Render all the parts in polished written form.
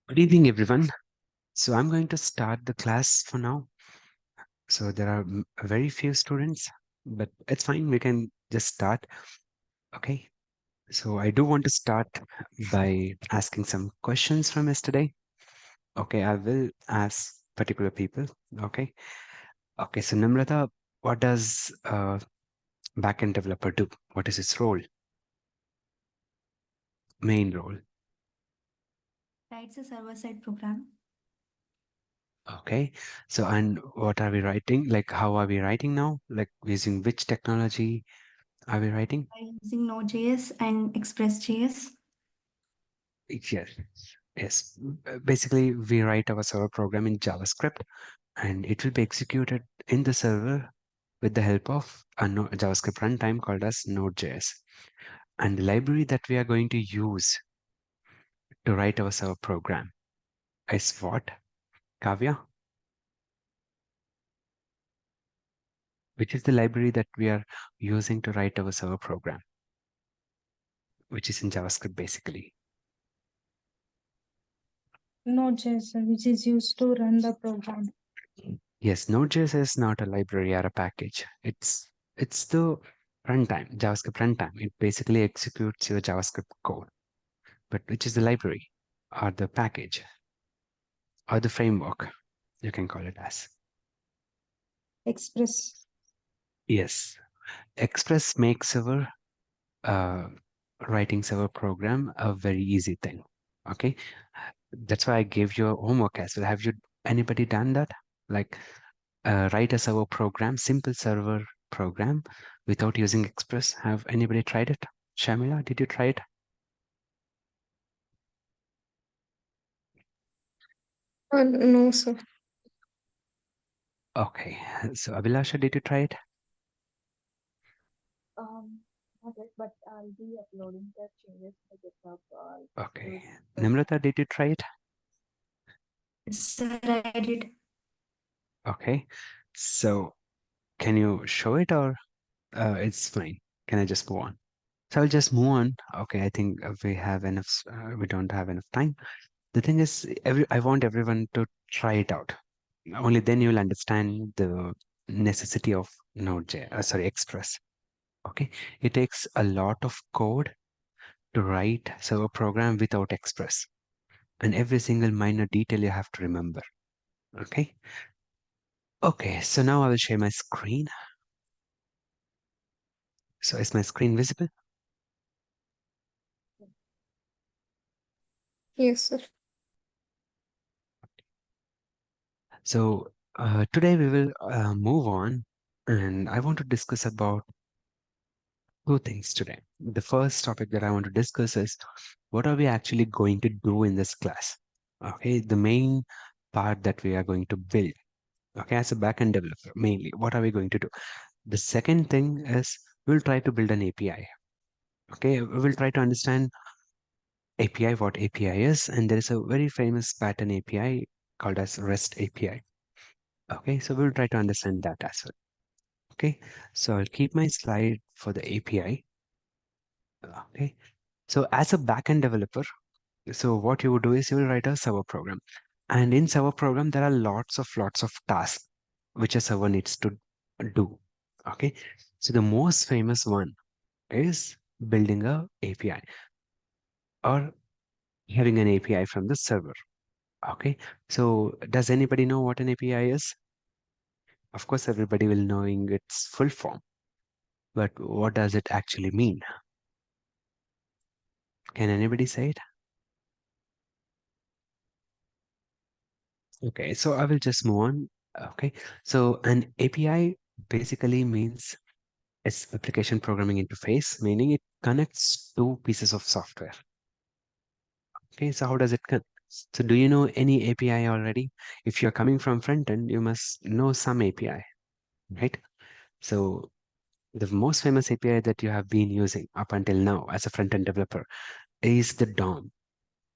Good evening, everyone. So I'm going to start the class for now. So there are very few students, but it's fine. We can just start. Okay. So I do want to start by asking some questions from yesterday. Okay. I will ask particular people. Okay. Okay. So Namrata, what does a backend developer do? What is his role? Main role. Writes a server-side program Okay. So, and what are we writing? Like, how are we writing now? Like, using which technology are we writing? by using Node.js and Express.js. Yes, yes. Basically, we write our server program in JavaScript, and it will be executed in the server with the help of a JavaScript runtime called as Node.js. And the library that we are going to use to write our server program is what? Kavya? Which is the library that we are using to write our server program, which is in JavaScript basically. Node.js, which is used to run the program. Yes, Node.js is not a library or a package. It's the runtime, JavaScript runtime. It basically executes your JavaScript code. But which is the library or the package or the framework, you can call it as. Express. Yes, Express makes our uh, writing server program a very easy thing. Okay, that's why I gave you a homework as well. Have you anybody done that? Like write a server program, simple server program without using Express. Have anybody tried it? Shamila, did you try it? No, sir. Okay, so Abhilasha, did you try it? Um, not yet, but I'll be uploading the changes to GitHub. Okay, But Namrata, did you try it? Yes, sir, I did. Okay, so can you show it or it's fine? Can I just move on? So I'll just move on. Okay, I think we have enough. We don't have enough time. The thing is, I want everyone to try it out. Only then you'll understand the necessity of Node.js. Sorry, Express. Okay, it takes a lot of code to write server program without Express, and every single minor detail you have to remember. Okay. Okay. So now I will share my screen. So is my screen visible? Yes, sir. So today we will move on, and I want to discuss about two things today. The first topic that I want to discuss is what are we actually going to do in this class? Okay, the main part that we are going to build. Okay, as a backend developer, mainly, what are we going to do? The second thing is we'll try to build an API. Okay, we'll try to understand API, what API is, and there is a very famous pattern API called as REST API. Okay, so we'll try to understand that as well. Okay, so I'll keep my slide for the API. Okay, so as a backend developer, so what you would do is you will write a server program, and in server program there are lots of tasks which a server needs to do. Okay, so the most famous one is building a API or having an API from the server. Okay, so does anybody know what an API is? Of course, everybody will knowing its full form, but what does it actually mean? Can anybody say it? Okay, so I will just move on. Okay, so an API basically means it's application programming interface, meaning it connects two pieces of software. Okay, so how does it connect? So do you know any API already? If you're coming from front end, you must know some API, right? So the most famous API that you have been using up until now as a front end developer is the DOM,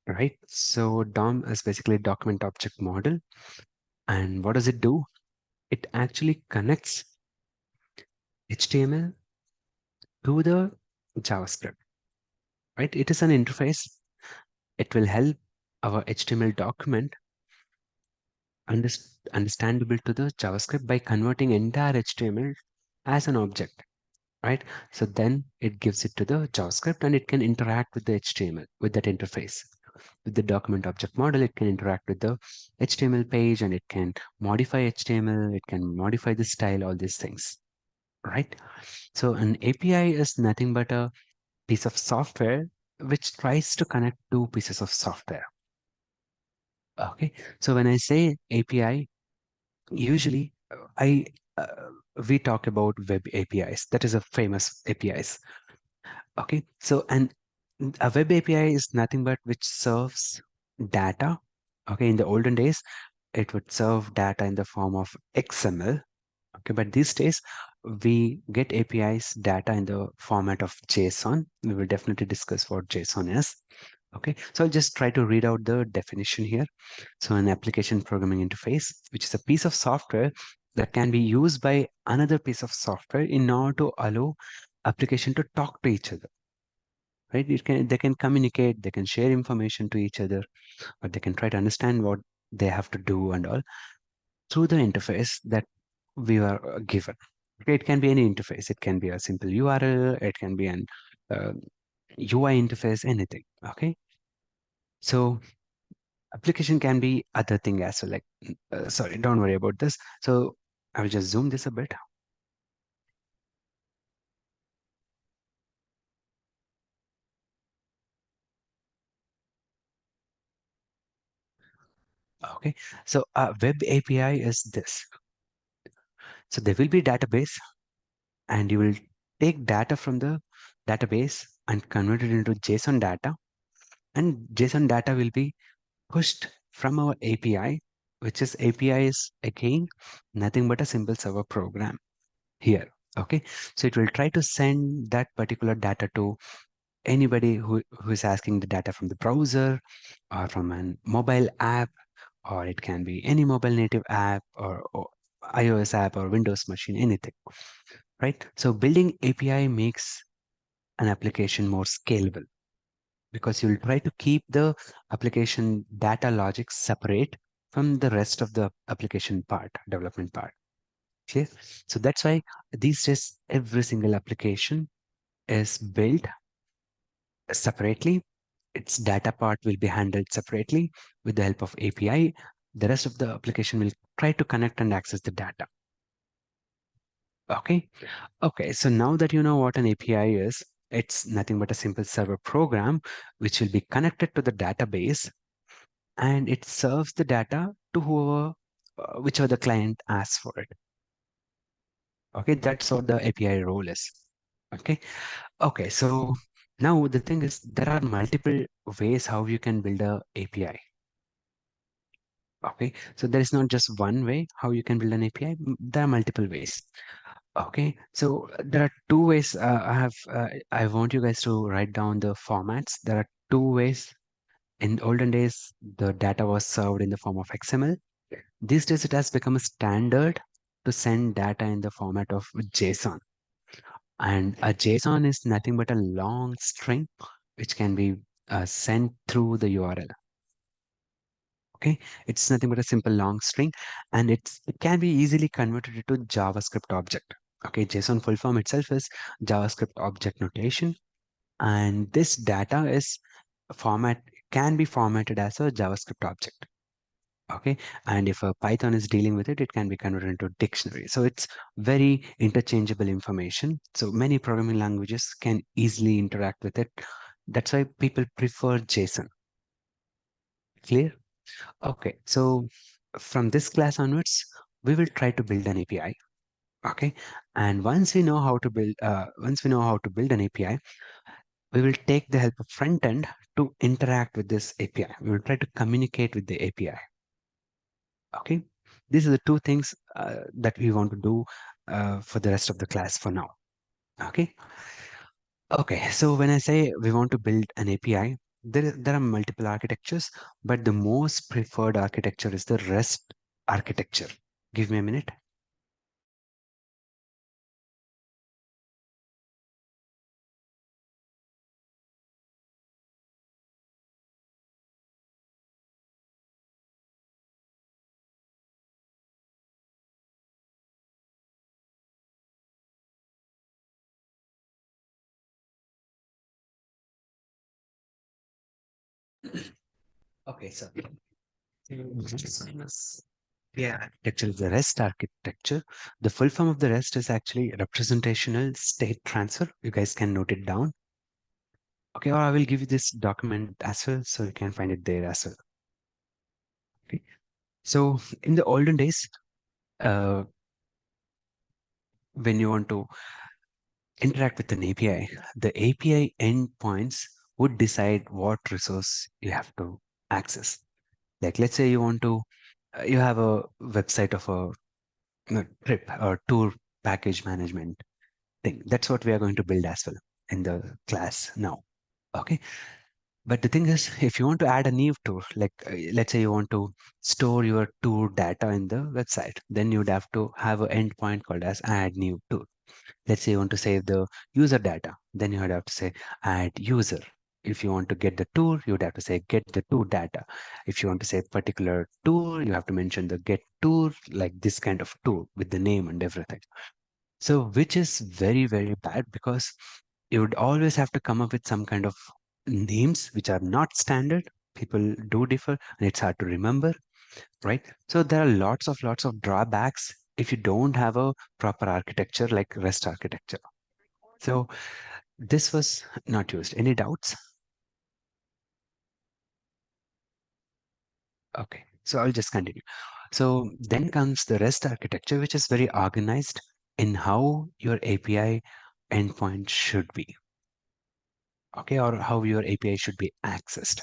right? So DOM is basically document object model. And what does it do? It actually connects HTML to the JavaScript, right? It is an interface. It will help. our HTML document understandable to the JavaScript by converting entire HTML as an object, right? So then it gives it to the JavaScript and it can interact with the HTML, with that interface. With the document object model, it can interact with the HTML page and it can modify HTML, it can modify the style, all these things, right? So an API is nothing but a piece of software which tries to connect two pieces of software. Okay, so when I say API, usually I we talk about web APIs. That is a famous APIs. Okay, so and a web API is nothing but which serves data. Okay, in the olden days, it would serve data in the form of XML. Okay, but these days we get APIs data in the format of JSON. We will definitely discuss what JSON is. Okay, so I'll just try to read out the definition here. So an application programming interface, which is a piece of software that can be used by another piece of software in order to allow application to talk to each other, right? They can communicate, they can share information to each other, or they can try to understand what they have to do and all through the interface that we are given. Okay, it can be any interface. It can be a simple URL, it can be an uh, UI interface, anything. Okay, so application can be other thing as well. Like, sorry, don't worry about this. So I will just zoom this a bit. Okay, so a web API is this. So there will be database, and you will take data from the database and convert it into JSON data, and JSON data will be pushed from our API, which is API is again nothing but a simple server program here. Okay, so it will try to send that particular data to anybody who is asking the data from the browser or from an mobile app, or it can be any mobile native app or iOS app or Windows machine, anything, right? So building API makes an application more scalable because you'll try to keep the application data logic separate from the rest of the application part, development part. Okay, so that's why these days every single application is built separately. Its data part will be handled separately with the help of API. The rest of the application will try to connect and access the data. Okay. Okay. So now that you know what an API is, it's nothing but a simple server program which will be connected to the database and it serves the data to whoever, whichever the client asks for it. Okay. That's what the API role is. Okay. Okay. So now the thing is there are multiple ways how you can build a API. Okay, so there is not just one way how you can build an API. There are multiple ways. Okay, so there are two ways. I want you guys to write down the formats. There are two ways. In olden days, the data was served in the form of XML. These days, it has become a standard to send data in the format of JSON. And a JSON is nothing but a long string which can be sent through the URL. Okay, it's nothing but a simple long string, and it can be easily converted into JavaScript object. Okay, JSON full form itself is JavaScript object notation, and this data is format can be formatted as a JavaScript object. Okay, and if a Python is dealing with it, it can be converted into dictionary. So it's very interchangeable information. So many programming languages can easily interact with it. That's why people prefer JSON. Clear? Okay, so from this class onwards, we will try to build an API. Okay, and once we know how to build an API, we will take the help of front end to interact with this API. We will try to communicate with the API. Okay, these are the two things that we want to do for the rest of the class for now. Okay. Okay, so when I say we want to build an API, there are multiple architectures, but the most preferred architecture is the REST architecture. Give me a minute. Okay, so yeah, architecture is the REST architecture. The full form of the REST is actually representational state transfer. You guys can note it down. Okay, or I will give you this document as well, so you can find it there as well. Okay, so in the olden days, uh, when you want to interact with an API, the API endpoints would decide what resource you have to access. Like, let's say you want to, you have a website of a trip or tour package management thing. That's what we are going to build as well in the class now. Okay. But the thing is, if you want to add a new tour, like let's say you want to store your tour data in the website, then you'd have to have an endpoint called as add new tour. Let's say you want to save the user data, then you would have to say add user. If you want to get the tour, you would have to say get the tour data. If you want to say particular tour, you have to mention the get tour, like this kind of tour with the name and everything. So, which is very, very bad because you would always have to come up with some kind of names which are not standard. People do differ and it's hard to remember, right? So there are lots of drawbacks if you don't have a proper architecture like REST architecture. So this was not used. Any doubts? Okay, so I'll just continue. So then comes the REST architecture, which is very organized in how your API endpoint should be, okay, or how your API should be accessed.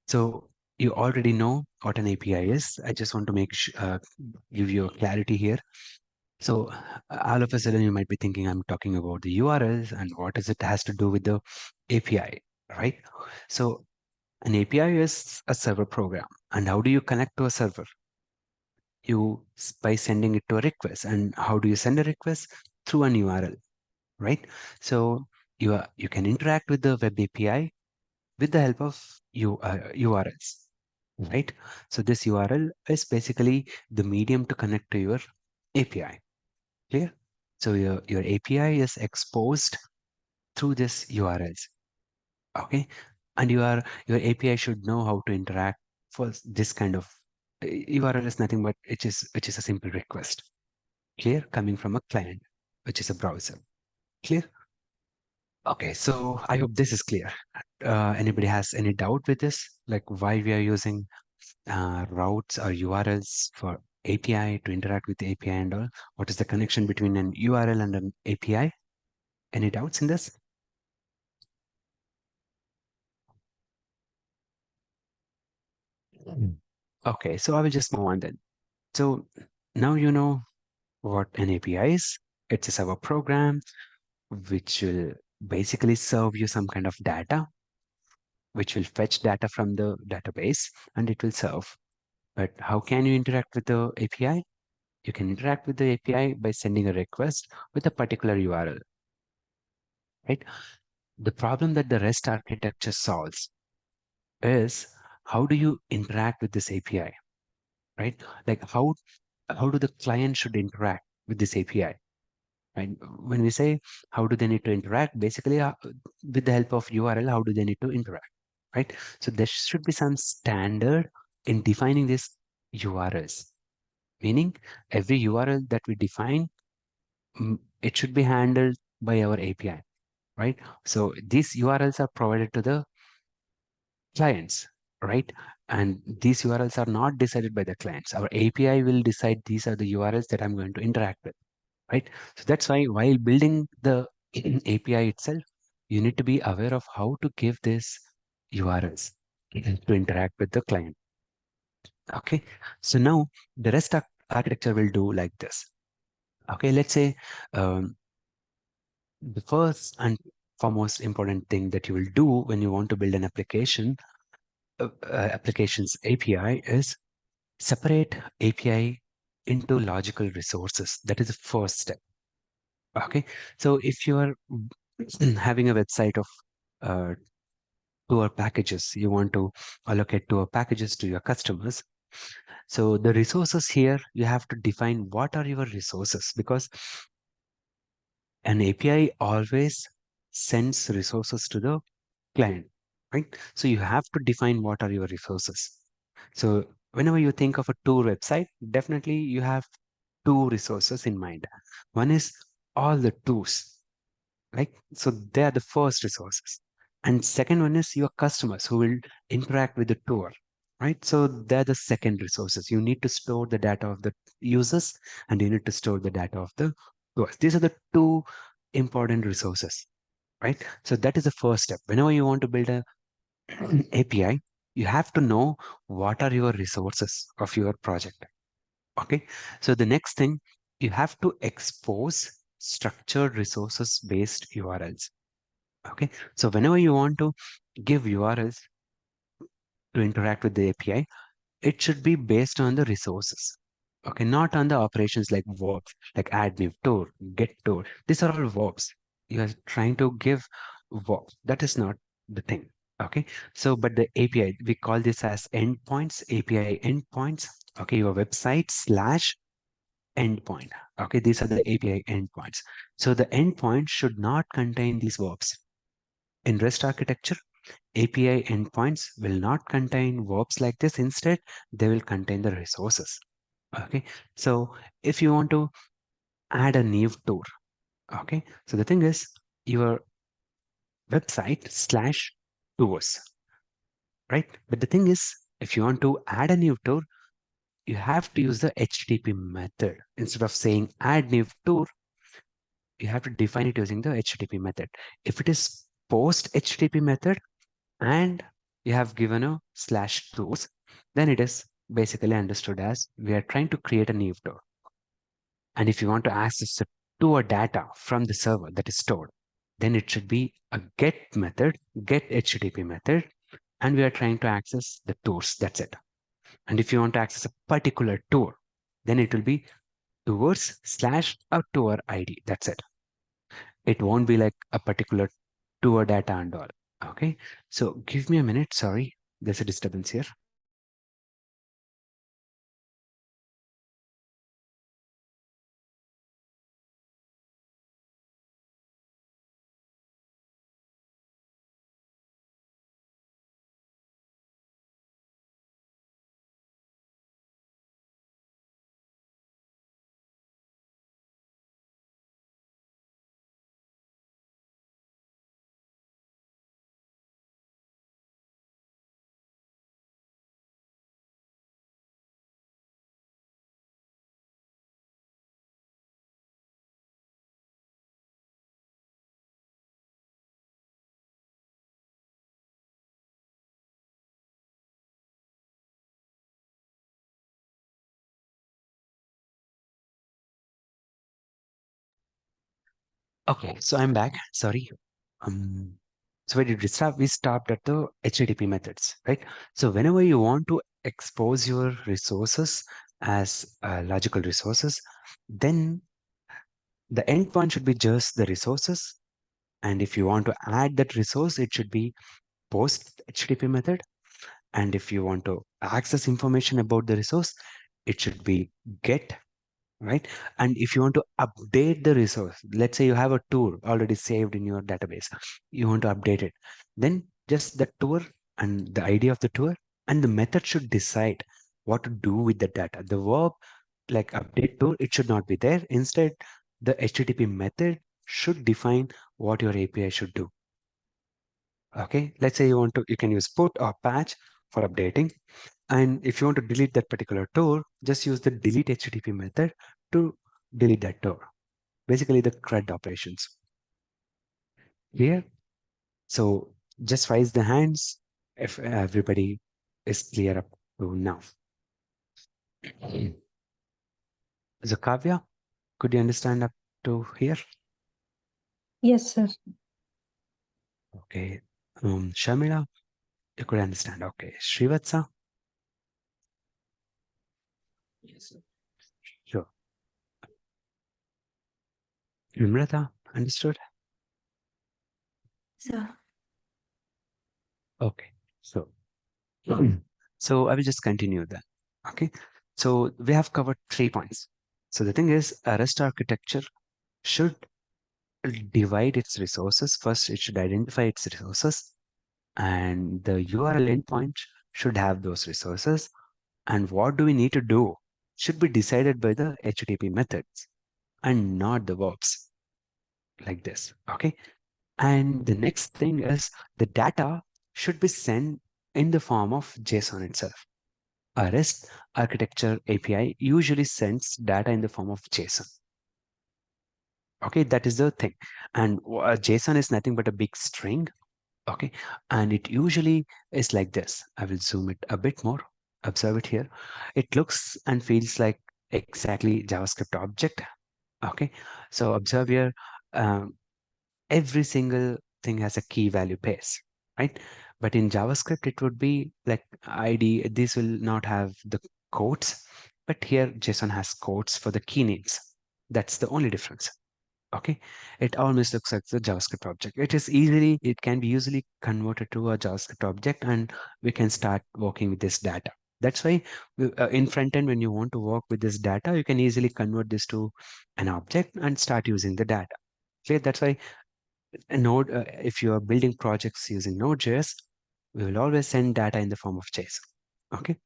So you already know what an API is. I just want to give you a clarity here. So all of a sudden you might be thinking I'm talking about the URLs and what is it has to do with the API, right? So an API is a server program. And how do you connect to a server? By sending it to a request. And how do you send a request? Through an URL, right? So you can interact with the web API with the help of URLs, right? So this URL is basically the medium to connect to your API. Clear? So your API is exposed through this URLs. Okay. And your API should know how to interact for this kind of URL is nothing but which is a simple request. Clear? Coming from a client, which is a browser. Clear? Okay, so I hope this is clear. Anybody has any doubt with this? Like why we are using routes or URLs for API to interact with the API and all? What is the connection between an URL and an API? Any doubts in this? Mm. Okay, so I will just move on then. So now you know what an API is. It's a server program which will basically serve you some kind of data, which will fetch data from the database and it will serve. But how can you interact with the API? You can interact with the API by sending a request with a particular URL, right? The problem that the REST architecture solves is how do you interact with this API, right? Like how do the client should interact with this API, right? When we say how do they need to interact, basically with the help of URL, how do they need to interact, right? So there should be some standard in defining these URLs, meaning every URL that we define, it should be handled by our API, right? So these URLs are provided to the clients, right? And these URLs are not decided by the clients. Our API will decide these are the URLs that I'm going to interact with, right? So that's why while building the API itself, you need to be aware of how to give these URLs to interact with the client. Okay, so now the REST architecture will do like this. Okay, let's say um, the first and foremost important thing that you will do when you want to build an applications API is separate API into logical resources. That is the first step. Okay, so if you are having a website of uh, tour packages, you want to allocate tour packages to your customers. So the resources here, you have to define what are your resources, because an API always sends resources to the client, right? So you have to define what are your resources. So whenever you think of a tour website, definitely you have two resources in mind. One is all the tours, right? So they are the first resources. And second one is your customers who will interact with the tour, right? So they're the second resources. You need to store the data of the users and you need to store the data of the tours. These are the two important resources, right? So that is the first step. Whenever you want to build a API, you have to know what are your resources of your project. Okay. So the next thing, you have to expose structured resources based URLs. Okay. So whenever you want to give URLs to interact with the API, it should be based on the resources. Okay. Not on the operations like verbs, like add new tour, get tour. These are all verbs. You are trying to give verbs. That is not the thing. Okay. So, but the API, we call this as endpoints, API endpoints. Okay. Your website slash endpoint. Okay, these are the API endpoints. So the endpoint should not contain these verbs. In REST architecture, API endpoints will not contain verbs like this. Instead, they will contain the resources. Okay, so if you want to add a new tour, okay, so the thing is your website slash tours, right? But the thing is, if you want to add a new tour, you have to use the HTTP method. Instead of saying add new tour, you have to define it using the HTTP method. If it is post HTTP method and you have given a slash tours, then it is basically understood as we are trying to create a new tour. And if you want to access the tour data from the server that is stored, then it should be a get method, get HTTP method, and we are trying to access the tours. That's it. And if you want to access a particular tour, then it will be tours slash a tour ID. That's it. It won't be like a particular tour data and all. Okay. So give me a minute. Sorry. There's a disturbance here. Okay. So I'm back. Sorry. Um, so where did we stop? We stopped at the HTTP methods, right? So whenever you want to expose your resources as logical resources, then the endpoint should be just the resources. And if you want to add that resource, it should be post HTTP method. And if you want to access information about the resource, it should be get, right? And if you want to update the resource, let's say you have a tour already saved in your database, you want to update it, then just the tour and the ID of the tour and the method should decide what to do with the data. The verb like update tour, it should not be there. Instead, the HTTP method should define what your API should do. Okay, let's say you can use put or patch for updating. And if you want to delete that particular tour, just use the delete HTTP method to delete that tour. Basically the CRUD operations here. So just raise the hands if everybody is clear up to now. So Kavya, could you understand up to here? Yes, sir. Okay. Shamila, you could understand. Okay. Srivatsa? Yes, sir. Sure. Nimrata, understood? So, Okay. So, so I will just continue then. Okay. So we have covered 3 points. So the thing is, a REST architecture should divide its resources. First, it should identify its resources. and the URL endpoint should have those resources. And what do we need to do should be decided by the HTTP methods and not the verbs like this. Okay. And the next thing is the data should be sent in the form of JSON itself. A REST architecture API usually sends data in the form of JSON. Okay, that is the thing. And JSON is nothing but a big string. Okay, and it usually is like this. I will zoom it a bit more. Observe it here. It looks and feels like exactly JavaScript object. Okay, so observe here. Um, every single thing has a key value pairs, right? But in JavaScript, it would be like ID. This will not have the quotes, but here JSON has quotes for the key names. That's the only difference. Okay, it almost looks like the JavaScript object. It can be easily converted to a JavaScript object, and we can start working with this data. That's why in front end, when you want to work with this data, you can easily convert this to an object and start using the data. Okay, that's why a node, if you are building projects using Node.js, we will always send data in the form of JSON. Okay.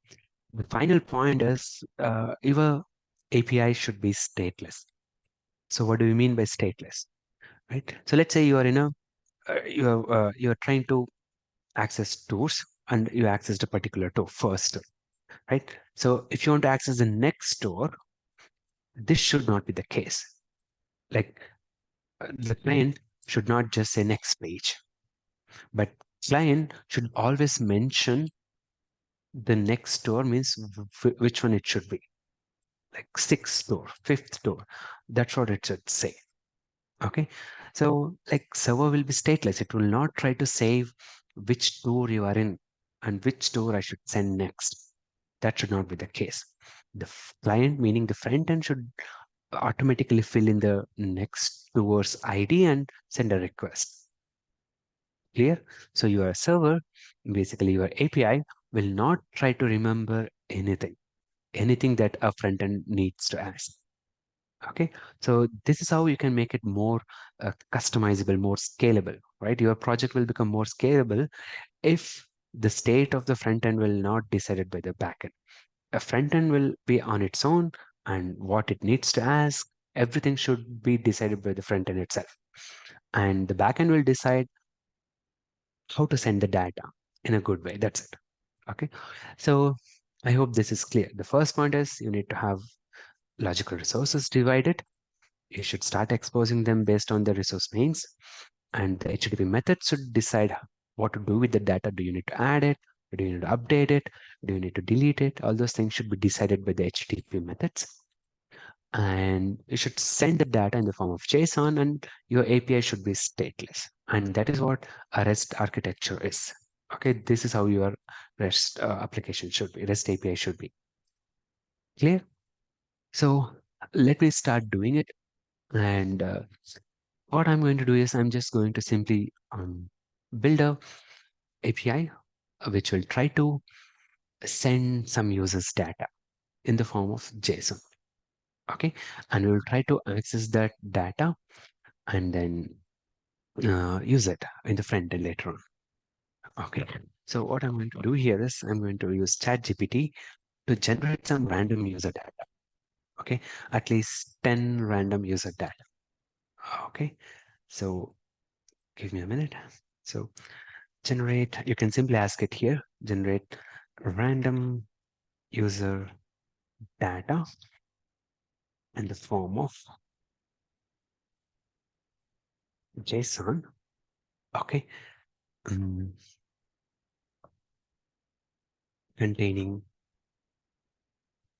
The final point is your API should be stateless. So what do we mean by stateless? Right. So let's say you are in a you are trying to access tours and you accessed a particular tour first, right? So if you want to access the next tour, this should not be the case. Like the client should not just say next page, but client should always mention the next store means which one it should be, like sixth store, fifth store. That's what it should say. Okay, so like server will be stateless. It will not try to save which store you are in and which store I should send next. That should not be the case. The client, meaning the front end, should automatically fill in the next store's ID and send a request. Clear? So your server, basically your API, will not try to remember anything that a front end needs to ask. Okay, so this is how you can make it more customizable, more scalable, right? Your project will become more scalable if the state of the front end will not decided by the backend. A front end will be on its own, and what it needs to ask, everything should be decided by the front end itself. And the backend will decide how to send the data in a good way. That's it. Okay, so I hope this is clear. The first point is you need to have logical resources divided. You should start exposing them based on the resource names, and the HTTP method should decide what to do with the data. Do you need to add it? Do you need to update it? Do you need to delete it? All those things should be decided by the HTTP methods. And you should send the data in the form of JSON, and your API should be stateless. And that is what a REST architecture is. Okay, this is how your REST application should be, REST API should be. Clear? So let me start doing it. And what I'm going to do is I'm just going to simply build a API which will try to send some users data in the form of JSON. Okay, and we'll try to access that data and then use it in the front end later on. Okay, so what I'm going to do here is I'm going to use ChatGPT to generate some random user data. Okay, at least 10 random user data. Okay, so give me a minute. So generate, you can simply ask it here, generate random user data in the form of JSON. Okay, um, containing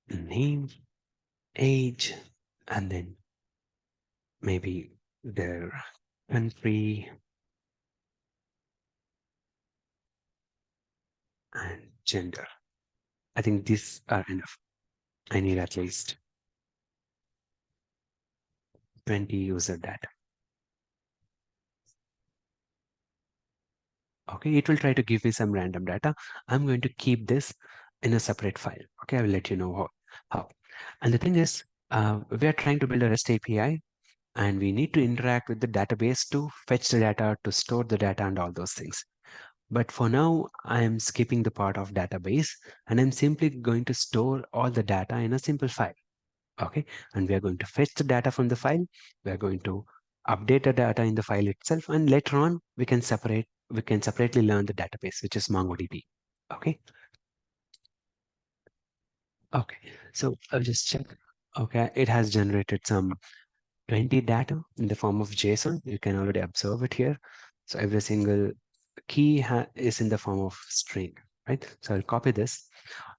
name, age, and then maybe their country and gender. I think these are enough. I need at least 20 user data. Okay, it will try to give me some random data. I'm going to keep this in a separate file. Okay, I will let you know how. And the thing is, we are trying to build a REST API, and we need to interact with the database to fetch the data, to store the data, and all those things. But for now, I am skipping the part of database and I'm simply going to store all the data in a simple file. Okay, and we are going to fetch the data from the file. We are going to update the data in the file itself, and later on we can separately learn the database, which is MongoDB. Okay. Okay, so I'll just check. Okay, it has generated some 20 data in the form of JSON. You can already observe it here. So every single key is in the form of string, right? So I'll copy this.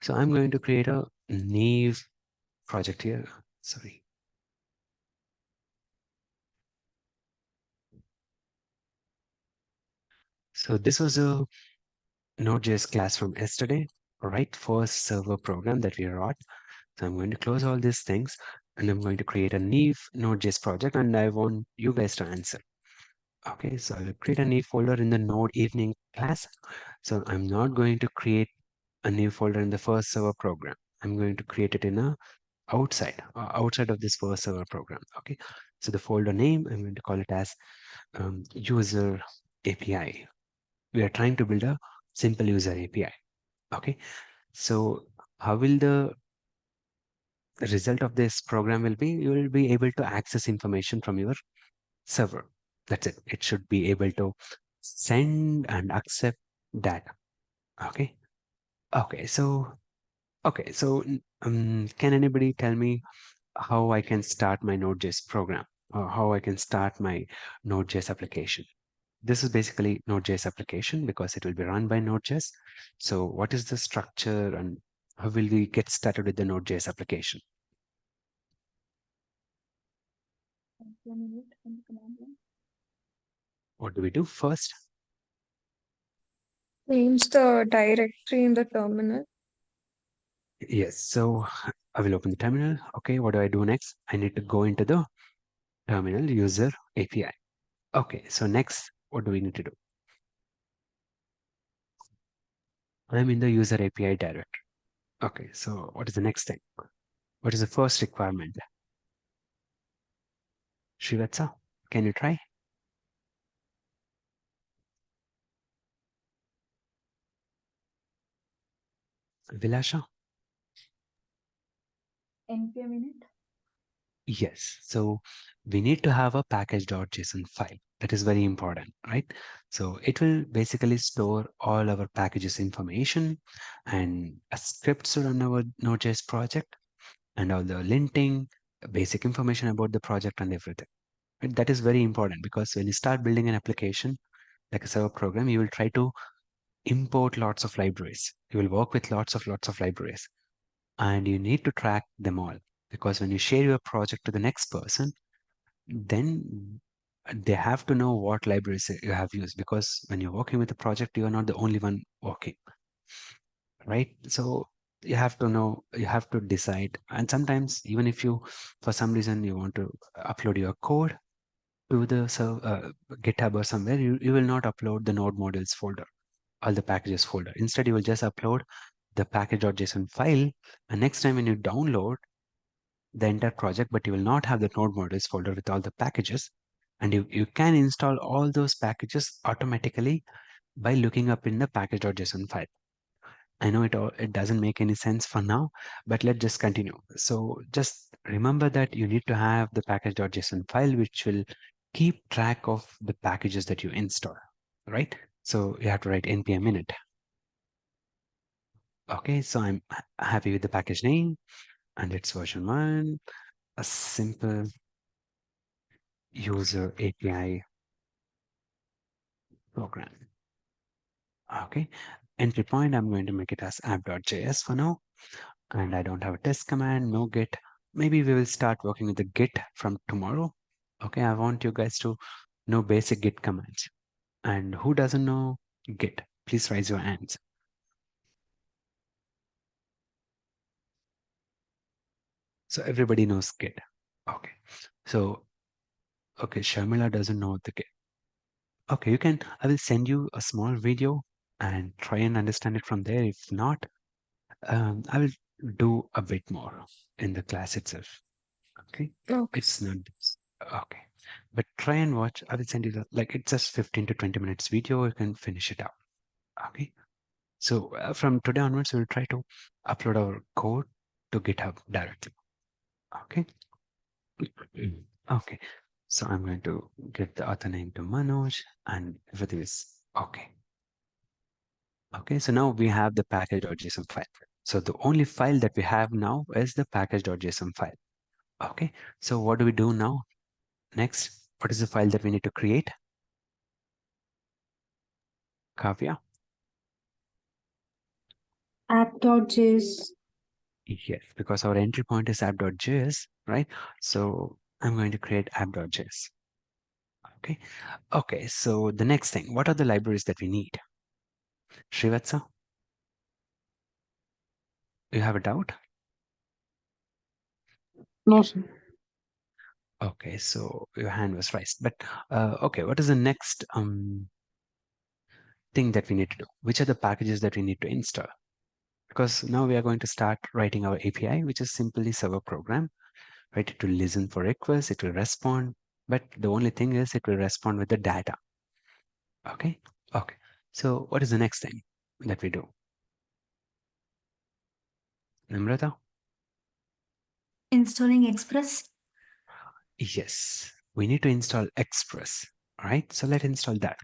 So I'm going to create a new project here. Sorry. So this was a Node.js class from yesterday, right? First server program that we wrote. So I'm going to close all these things and I'm going to create a new Node.js project and I want you guys to answer. Okay, so I'll create a new folder in the Node evening class. So I'm not going to create a new folder in the first server program. I'm going to create it in a outside of this first server program. Okay, so the folder name, I'm going to call it as user API. We are trying to build a simple user API. Okay, so how will the result of this program will be? You will be able to access information from your server. That's it. It should be able to send and accept data. Okay. Okay, so can anybody tell me how I can start my Node.js program or how I can start my Node.js application? This is basically Node.js application because it will be run by Node.js. So what is the structure and how will we get started with the Node.js application? Enter a minute in the command line. What do we do first? Change the directory in the terminal. Yes, so I will open the terminal. Okay, what do I do next? I need to go into the terminal user API. Okay, so next, what do we need to do? I'm in the user API directory. Okay, so what is the next thing? What is the first requirement? Shivatsa, can you try? Vilasha? npm init. Yes, so we need to have a package.json file. That is very important, right? So it will basically store all our packages information and a script to run our Node.js project and all the linting, basic information about the project and everything. Right? That is very important because when you start building an application like a server program, you will try to import lots of libraries. You will work with lots of libraries and you need to track them all because when you share your project to the next person, then they have to know what libraries you have used because when you're working with a project, you are not the only one working, right? So you have to know, you have to decide. And sometimes even if you, for some reason, you want to upload your code to the GitHub or somewhere, you will not upload the node modules folder or the packages folder. Instead, you will just upload the package.json file. And next time when you download the entire project, but you will not have the node modules folder with all the packages. And you can install all those packages automatically by looking up in the package.json file. I know it doesn't make any sense for now, but let's just continue. So just remember that you need to have the package.json file, which will keep track of the packages that you install, right? So you have to write npm init. Okay, so I'm happy with the package name and it's version 1, a simple user API program. Okay, entry point, I'm going to make it as app.js for now. And I don't have a test command, no git. Maybe we will start working with the git from tomorrow. Okay, I want you guys to know basic git commands. And who doesn't know git? Please raise your hands. So everybody knows git. Okay, so, okay, Sharmila doesn't know the git. Okay, I will send you a small video and try and understand it from there. If not, I will do a bit more in the class itself. Okay, Okay. it's not okay, but try and watch. I will send you the like it's just 15 to 20 minutes video. You can finish it out. Okay. So from today onwards, we'll try to upload our code to GitHub directly. Okay. Okay. So I'm going to get the author name to Manoj and everything is okay. Okay. So now we have the package.json file. So the only file that we have now is the package.json file. Okay. So what do we do now? Next, what is the file that we need to create? Kavya? app.js. Yes, because our entry point is app.js, right? So I'm going to create app.js. Okay. Okay. So the next thing, what are the libraries that we need? Srivatsa, you have a doubt? No, sir. Okay. So your hand was raised, but okay. What is the next thing that we need to do? Which are the packages that we need to install? Because now we are going to start writing our API, which is simply server program, right? It will listen for requests, it will respond, but the only thing is it will respond with the data. Okay. Okay. So what is the next thing that we do? Namrata? Installing Express. Yes, we need to install Express. All right. So let's install that.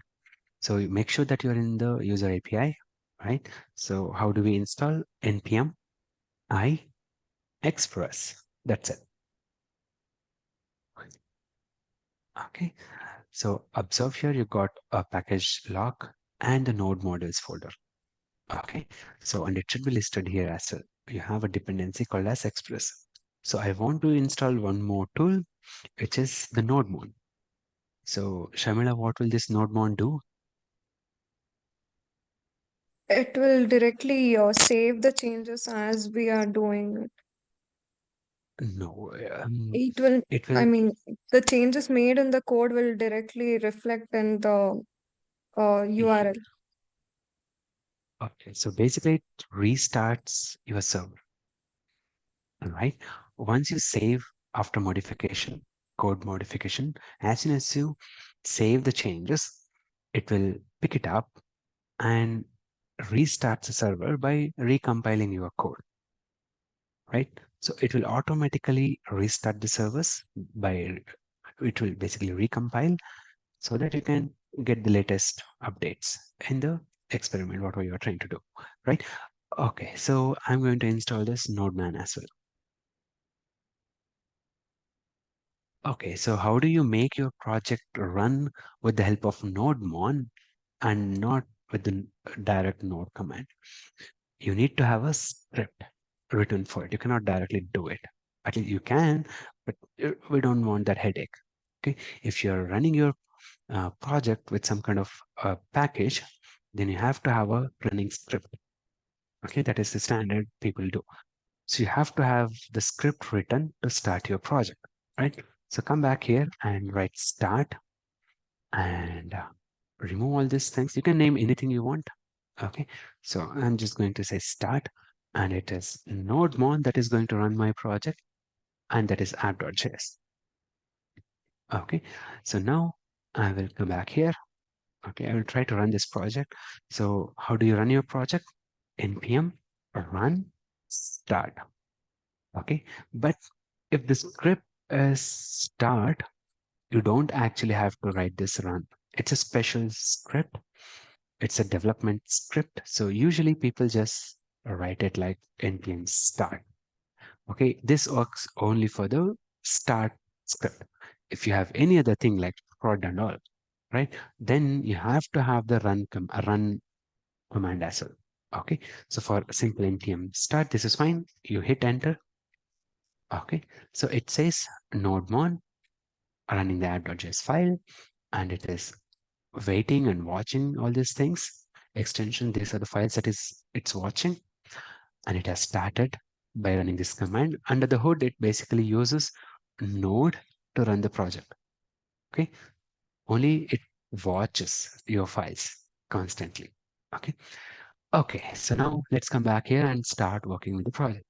So you make sure that you're in the user API, right? So how do we install npm I Express? That's it. Okay. So observe here, you got a package log and the node modules folder. Okay. So, and it should be listed here as well. You have a dependency called as Express. So I want to install one more tool, which is the node mod. So Shamila, what will this node mod do? It will directly save the changes as we are doing it. No, It will, it I will. mean, the changes made in the code will directly reflect in the URL. Okay, so basically it restarts your server. All right. Once you save after modification, code modification, as soon as you save the changes, it will pick it up and restart the server by recompiling your code, right? So it will automatically restart the servers by, it will basically recompile so that you can get the latest updates in the experiment, whatever you're trying to do, right? Okay, so I'm going to install this Node-man as well. Okay, so how do you make your project run with the help of nodemon and not with the direct node command? You need to have a script written for it. You cannot directly do it. At least you can, but we don't want that headache. Okay, if you're running your project with some kind of package, then you have to have a running script. Okay, that is the standard people do. So you have to have the script written to start your project, right? So come back here and write start and remove all these things. You can name anything you want. Okay, so I'm just going to say start and it is nodemon that is going to run my project and that is app.js. Okay, so now I will come back here. Okay, I will try to run this project. So how do you run your project? npm run start. Okay, but if the script is start, you don't actually have to write this run. It's a special script. It's a development script. So usually people just write it like npm start. Okay, this works only for the start script. If you have any other thing like prod and all, right, then you have to have the run command as well. Okay, so for simple npm start, this is fine. You hit enter. Okay, so it says nodemon running the app.js file, and it is waiting and watching all these things. Extension, these are the files that it's watching, and it has started by running this command. Under the hood, it basically uses node to run the project. Okay, only it watches your files constantly. Okay. Okay, so now let's come back here and start working with the project.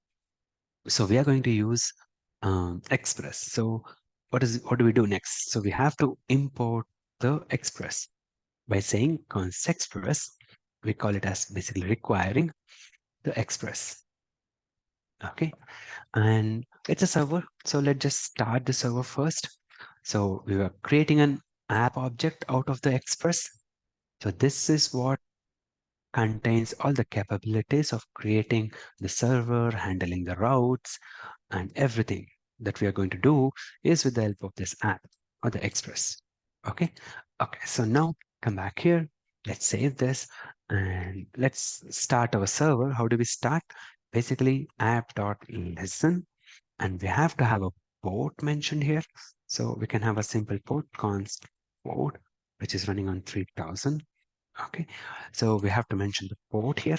So we are going to use Express. So what do we do next? So we have to import the Express by saying const Express. we call it as basically requiring the express. Okay, and it's a server. So let's just start the server first. So we were creating an app object out of the express. So this is what contains all the capabilities of creating the server, handling the routes, and everything that we are going to do is with the help of this app or the express. Okay. Okay. So now come back here. Let's save this and let's start our server. How do we start? Basically app.listen, and we have to have a port mentioned here. So we can have a simple port const port, which is running on 3000. Okay. So we have to mention the port here,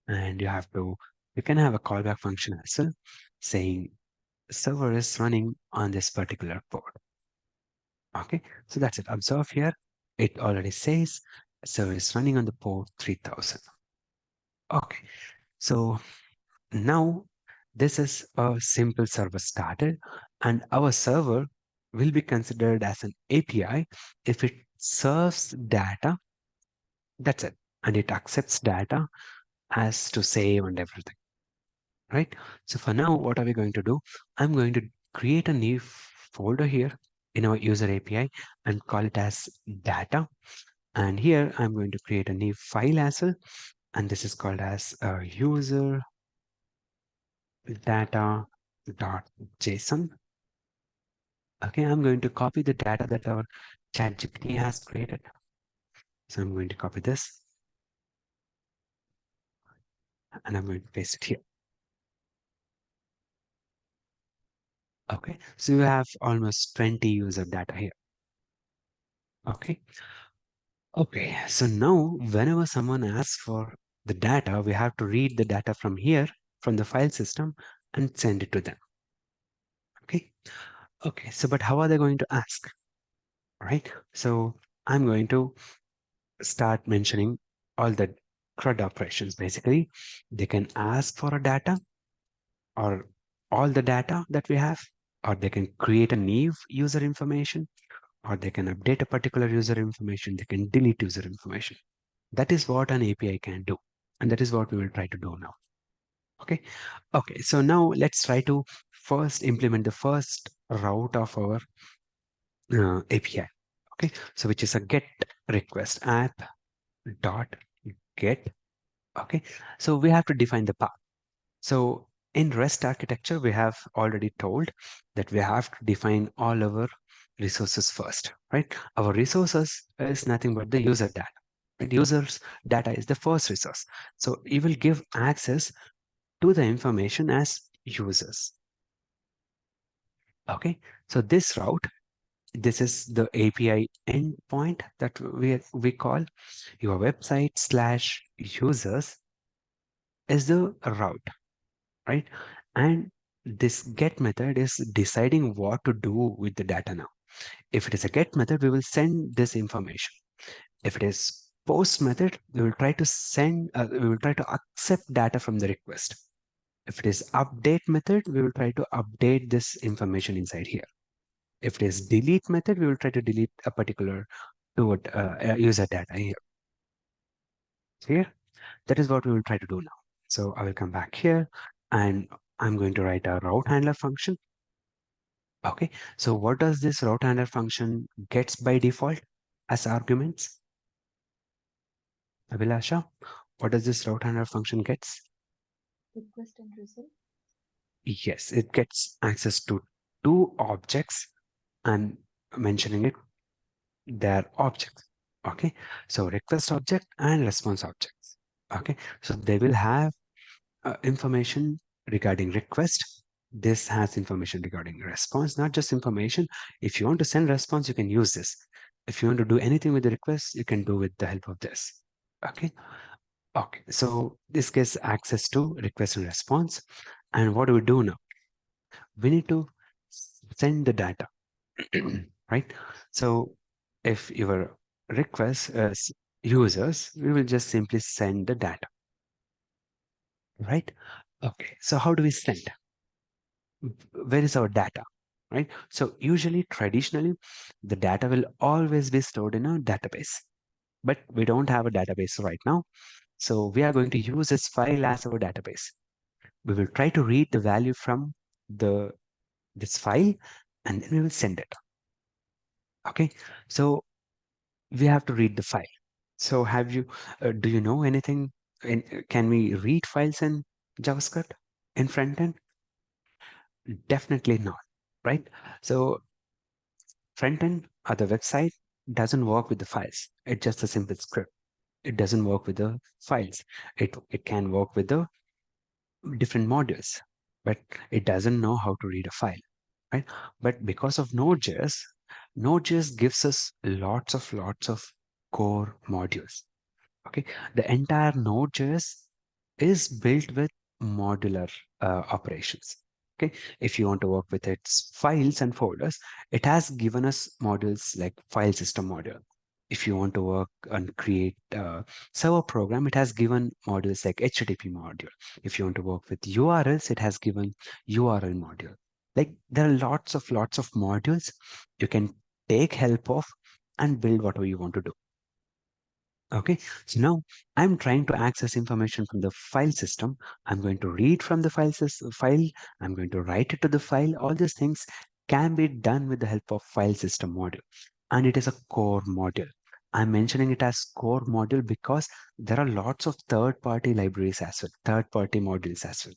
and you can have a callback function as well saying server is running on this particular port. Okay, so that's it. Observe here, it already says server is running on the port 3000. Okay, so now this is a simple server started, and our server will be considered as an API if it serves data. That's it, and it accepts data as to save and everything. Right? So for now, what are we going to do? I'm going to create a new folder here in our user API and call it as data. And here I'm going to create a new file as well. And this is called as user data.json. Okay, I'm going to copy the data that our ChatGPT has created. So I'm going to copy this and I'm going to paste it here. Okay, so you have almost 20 user data here. Okay. Okay, so now whenever someone asks for the data, we have to read the data from here, from the file system, and send it to them. Okay, okay, so but how are they going to ask? Right, so I'm going to start mentioning all the CRUD operations. Basically, they can ask for a data or all the data that we have, or they can create a new user information, or they can update a particular user information, they can delete user information. That is what an API can do. And that is what we will try to do now. Okay. Okay. So now let's try to first implement the first route of our API. Okay. So which is a get request app dot get. Okay. So we have to define the path. So in REST architecture, we have already told that we have to define all our resources first, right? Our resources is nothing but the user data. And users data is the first resource. So you will give access to the information as users. Okay, so this route, this is the API endpoint that we call your website slash users is the route, right? And this get method is deciding what to do with the data now. If it is a get method, we will send this information. If it is post method, we will try to accept data from the request. If it is update method, we will try to update this information inside here. If it is delete method, we will try to delete a particular user data here. Here, that is what we will try to do now. So I will come back here and I'm going to write a route handler function. Okay, so what does this route handler function gets by default as arguments? Abhilasha, what does this route handler function gets? Request and result. Yes, it gets access to two objects and mentioning it, their objects. Okay, so request object and response objects. Okay, so they will have information regarding request. This has information regarding response, not just information. If you want to send response, you can use this. If you want to do anything with the request, you can do with the help of this. Okay. Okay. So this gets access to request and response. And what do we do now? We need to send the data, right? So if your request is users, we will just simply send the data, right? Okay, so how do we send? Where is our data, right? So usually, traditionally, the data will always be stored in a database. but we don't have a database right now. So we are going to use this file as our database. We will try to read the value from this file, and then we will send it. Okay, so we have to read the file. So do you know anything? Can we read files in JavaScript in front end? Definitely not, right? So front end or the website doesn't work with the files. It's just a simple script. It doesn't work with the files. It can work with the different modules, but it doesn't know how to read a file, right? But because of Node.js gives us lots of core modules. Okay, the entire Node.js is built with modular operations. Okay, if you want to work with its files and folders, it has given us modules like file system module. If you want to work and create a server program, it has given modules like HTTP module. If you want to work with URLs, it has given URL module. Like there are lots of modules you can take help of and build whatever you want to do. Okay, so now I'm trying to access information from the file system. I'm going to read from the file. I'm going to write it to the file. All these things can be done with the help of file system module. And it is a core module. I'm mentioning it as core module because there are lots of third-party libraries as well, third-party modules as well.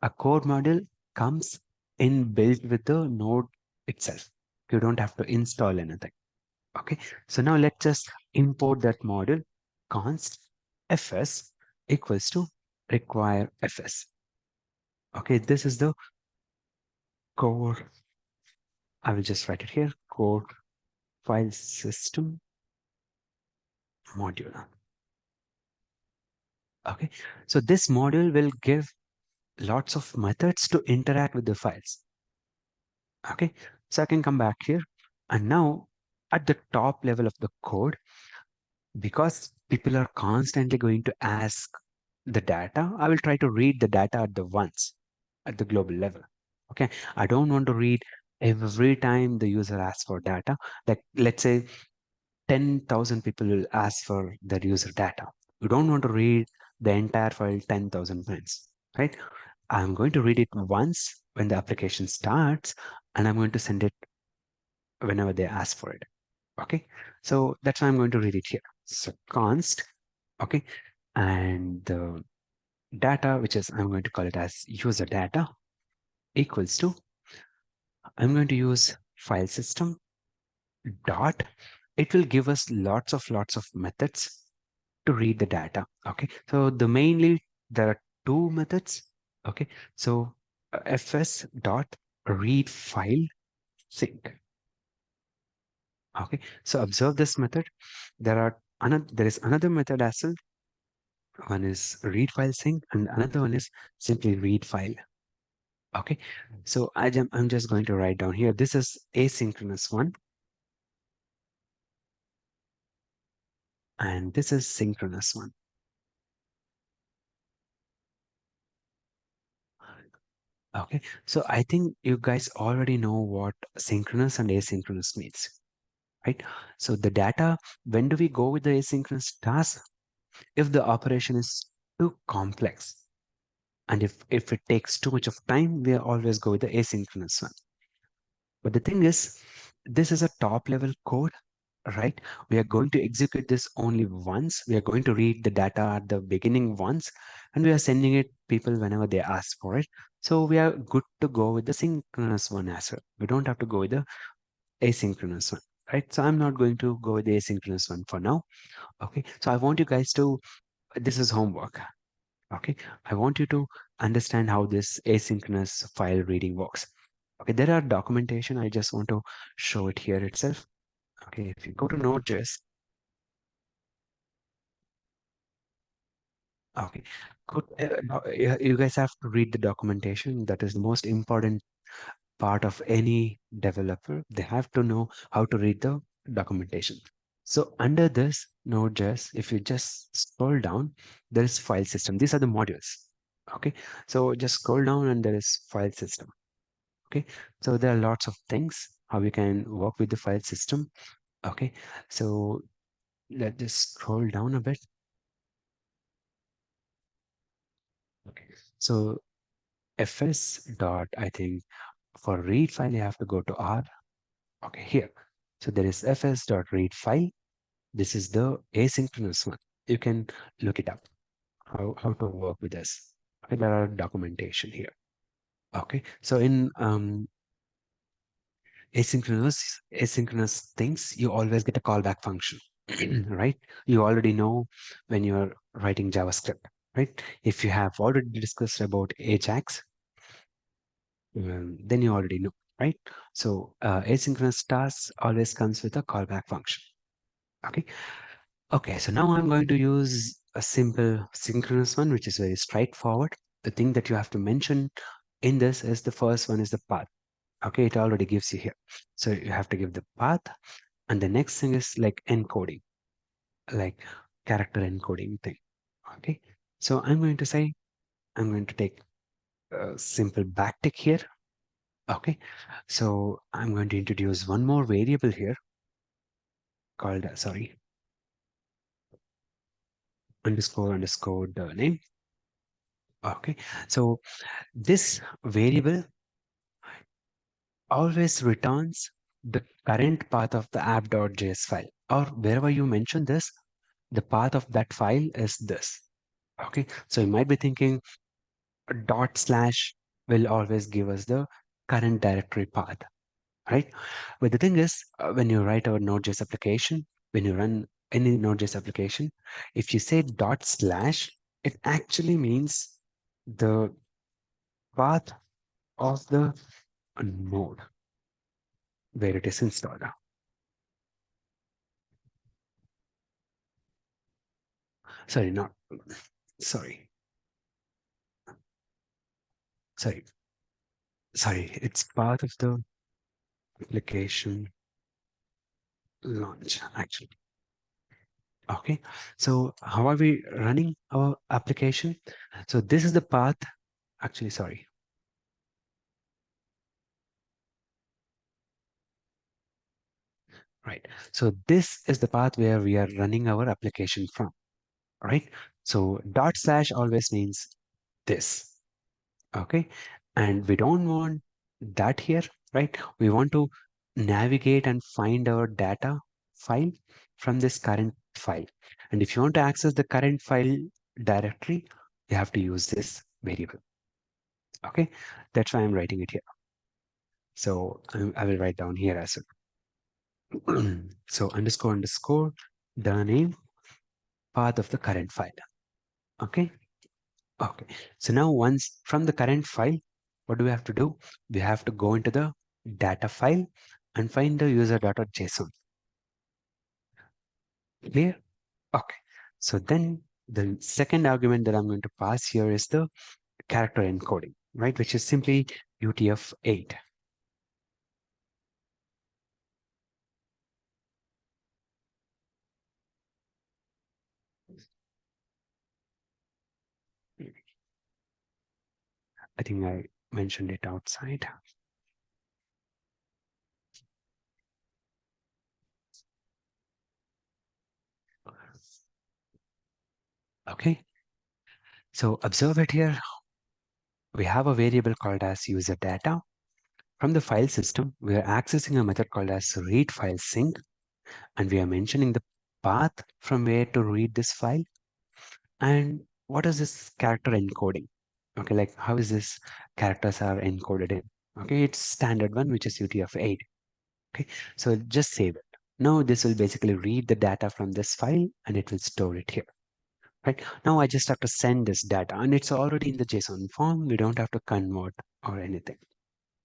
A core module comes in built with the node itself. You don't have to install anything. Okay, so now let's just import that module. Const fs equals to require fs. Okay, this is the core. I will just write it here, core file system module. Okay, so this module will give lots of methods to interact with the files. Okay, so I can come back here, and now at the top level of the code, because people are constantly going to ask the data, I will try to read the data at the once at the global level. Okay, I don't want to read every time the user asks for data. Like let's say 10,000 people will ask for their user data. You don't want to read the entire file 10,000 times, right? I'm going to read it once when the application starts, and I'm going to send it whenever they ask for it. Okay, so that's why I'm going to read it here. So const, okay, and the data, which is I'm going to call it as user data, equals to, I'm going to use file system dot. It will give us lots of methods to read the data. Okay, so mainly there are two methods. Okay, so fs dot read file sync. Okay, so observe this method. There is another method as well. One is read file sync, and another one is simply read file. Okay, so I'm just going to write down here. This is asynchronous one, and this is synchronous one. Okay, so I think you guys already know what synchronous and asynchronous means, right? So the data, when do we go with the asynchronous task? If the operation is too complex, and if it takes too much of time, we always go with the asynchronous one. But the thing is, this is a top level code, right? We are going to execute this only once. We are going to read the data at the beginning once, and we are sending it people whenever they ask for it. So we are good to go with the synchronous one as well. We don't have to go with the asynchronous one, right? So I'm not going to go with the asynchronous one for now. Okay, so I want you guys to, this is homework. Okay, I want you to understand how this asynchronous file reading works. Okay, there are documentation. I just want to show it here itself. Okay, if you go to Node.js, okay, good. You guys have to read the documentation. That is the most important part of any developer. They have to know how to read the documentation. So under this Node.js, if you just scroll down, there is file system. These are the modules. Okay, so just scroll down and there is file system. Okay, so there are lots of things how we can work with the file system. Okay, so Let's just scroll down a bit. Okay. So fs dot, I think for read file, you have to go to R. Okay, here. So there is fs dot read file. This is the asynchronous one. You can look it up, how to work with this. Okay, there are documentation here. Okay, so in asynchronous things, you always get a callback function, right? You already know when you're writing JavaScript, right? If you have already discussed about Ajax, then you already know, right? So asynchronous tasks always comes with a callback function. Okay. Okay, so now I'm going to use a simple synchronous one, which is very straightforward. The thing that you have to mention in this is the first one is the path. Okay, it already gives you here. So you have to give the path. And the next thing is like encoding, like character encoding thing. Okay, so I'm going to say, I'm going to take a simple backtick here. Okay, so I'm going to introduce one more variable here called, sorry, underscore the name. Okay, so this variable always returns the current path of the app.js file, or wherever you mention this, the path of that file is this. Okay, so you might be thinking a dot slash will always give us the current directory path, right? But the thing is, when you write our Node.js application, when you run any Node.js application, if you say dot slash, it actually means the path of the node where it is installed. Sorry, not sorry, sorry, sorry. It's part of the application launch actually. Okay, so how are we running our application? So this is the path. Actually, sorry. Right. So this is the path where we are running our application from. Right. So dot slash always means this. Okay, and we don't want that here, right? We want to navigate and find our data file from this current file. And if you want to access the current file directly, you have to use this variable. Okay, that's why I'm writing it here. So I will write down here as well. So underscore the name path of the current file. Okay. Okay, so now once from the current file, what do we have to do? We have to go into the data file and find the user.json. Clear? Okay, so then the second argument that I'm going to pass here is the character encoding, right? Which is simply UTF-8. I think I mentioned it outside. Okay, so observe it here. We have a variable called as user data. From the file system, we are accessing a method called as read file sync, and we are mentioning the path from where to read this file. And what is this character encoding? Okay, like how is this characters are encoded in? Okay, it's standard one, which is UTF-8. Okay, so just save it. Now this will basically read the data from this file and it will store it here. Right, now I just have to send this data and it's already in the JSON form. We don't have to convert or anything.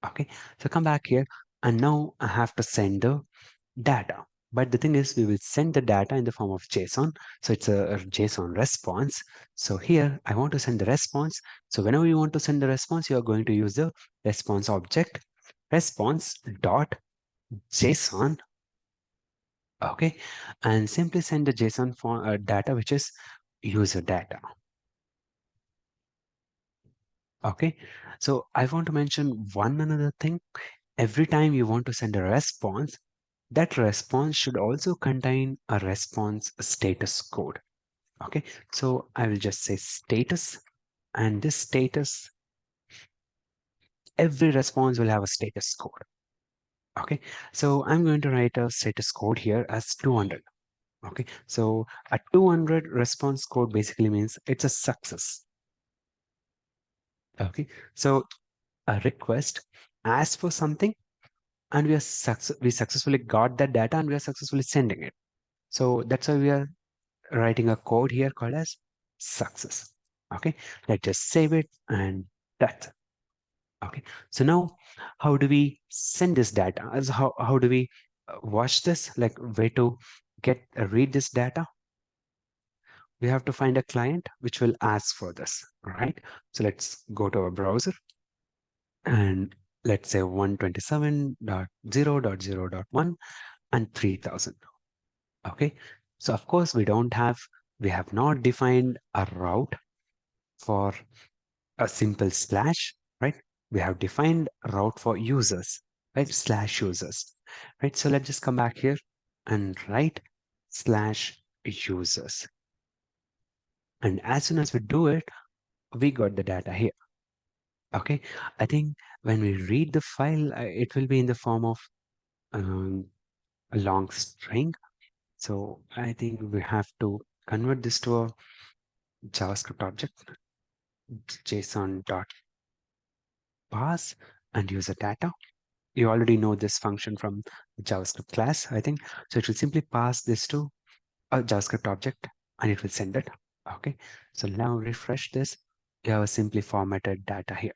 Okay, so come back here and now I have to send the data. But the thing is, we will send the data in the form of JSON. So it's a JSON response. So here I want to send the response. So whenever you want to send the response, you are going to use the response object, response dot JSON. Okay, and simply send the JSON for data, which is user data. Okay, so I want to mention one another thing. Every time you want to send a response, that response should also contain a response status code. Okay, so I will just say status, and this status, every response will have a status code. Okay, so I'm going to write a status code here as 200. Okay, so a 200 response code basically means it's a success. Okay, so a request asks for something, and we successfully got that data, and we are successfully sending it. So that's why we are writing a code here called as success. Okay, let's just save it, and that's it. Okay, so now how do we send this data? As how do we watch this? Like where to get read this data? We have to find a client which will ask for this, right? So let's go to our browser, and let's say 127.0.0.1 and 3000. Okay, so of course we have not defined a route for a simple slash, right? We have defined a route for users, right? Slash users, right? So let's just come back here and write slash users. And as soon as we do it, we got the data here. Okay, I think when we read the file, it will be in the form of um, a long string. So I think we have to convert this to a JavaScript object, JSON.parse, and user data. You already know this function from the JavaScript class, I think. So it will simply pass this to a JavaScript object, and it will send it. Okay, so now refresh this. You have a simply formatted data here.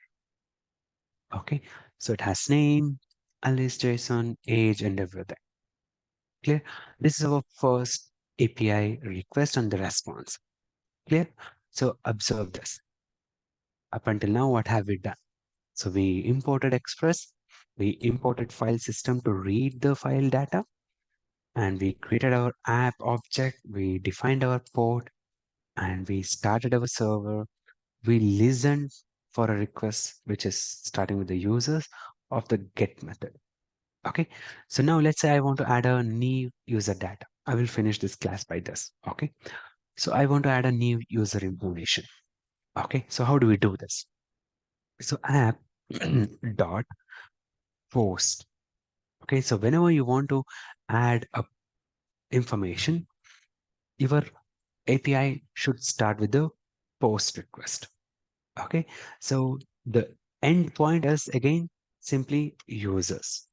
Okay, so it has name, Alice, JSON, age, and everything. Clear? This is our first API request and the response. Clear? So observe this. Up until now, what have we done? So we imported Express, we imported file system to read the file data, and we created our app object, we defined our port, and we started our server. We listened for a request, which is starting with the users of the get method. Okay, so now let's say I want to add a new user data. I will finish this class by this. Okay, so I want to add a new user information. Okay, so how do we do this? So app dot post. Okay, so whenever you want to add a information, your API should start with the post request. Okay, so the endpoint is again simply users,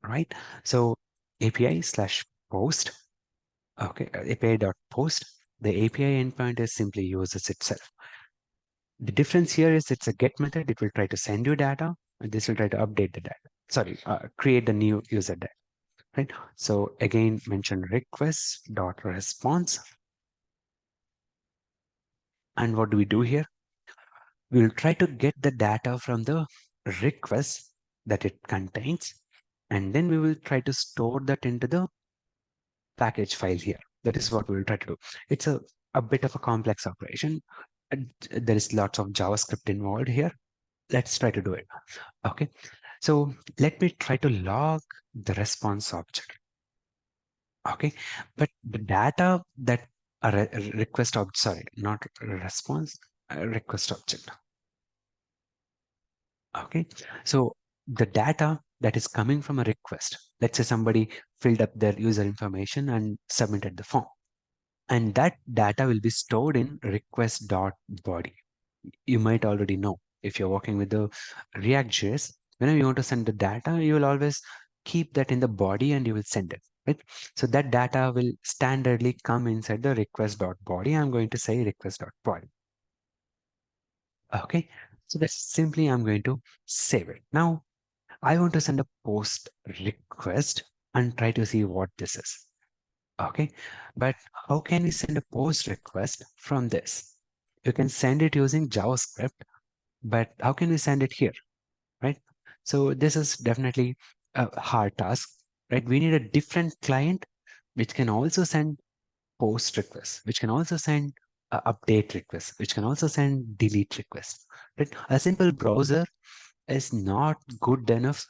right? So API slash post. Okay, API dot post. The API endpoint is simply users itself. The difference here is it's a get method. It will try to send you data, and this will try to update the data. Sorry, create the new user data. Right. So again, mention request dot response. And what do we do here? We will try to get the data from the request that it contains, and then we will try to store that into the package file here. That is what we will try to do. It's a bit of a complex operation. And there is lots of JavaScript involved here. Let's try to do it. Okay. So let me try to log the response object. Okay, but the data that a request object, sorry, not a response, a request object. Okay, so the data that is coming from a request, let's say somebody filled up their user information and submitted the form, and that data will be stored in request.body. You might already know if you're working with the React.js, whenever you want to send the data, you will always keep that in the body and you will send it, right? So that data will standardly come inside the request.body. I'm going to say request.body. Okay, so that's simply I'm going to save it. Now I want to send a post request and try to see what this is. Okay, but how can we send a post request from this? You can send it using JavaScript, but how can we send it here, right? So this is definitely a hard task, right? We need a different client which can also send post requests, which can also send update requests, which can also send delete requests, right? A simple browser is not good enough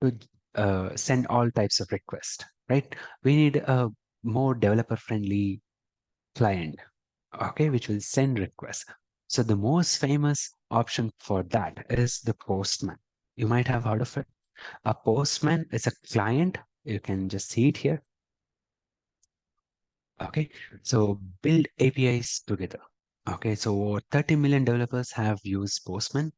to send all types of requests, right? We need a more developer friendly client, okay, which will send requests. So the most famous option for that is the Postman. You might have heard of it. A Postman is a client. You can just see it here. Okay, so build APIs together. Okay, so over 30 million developers have used Postman,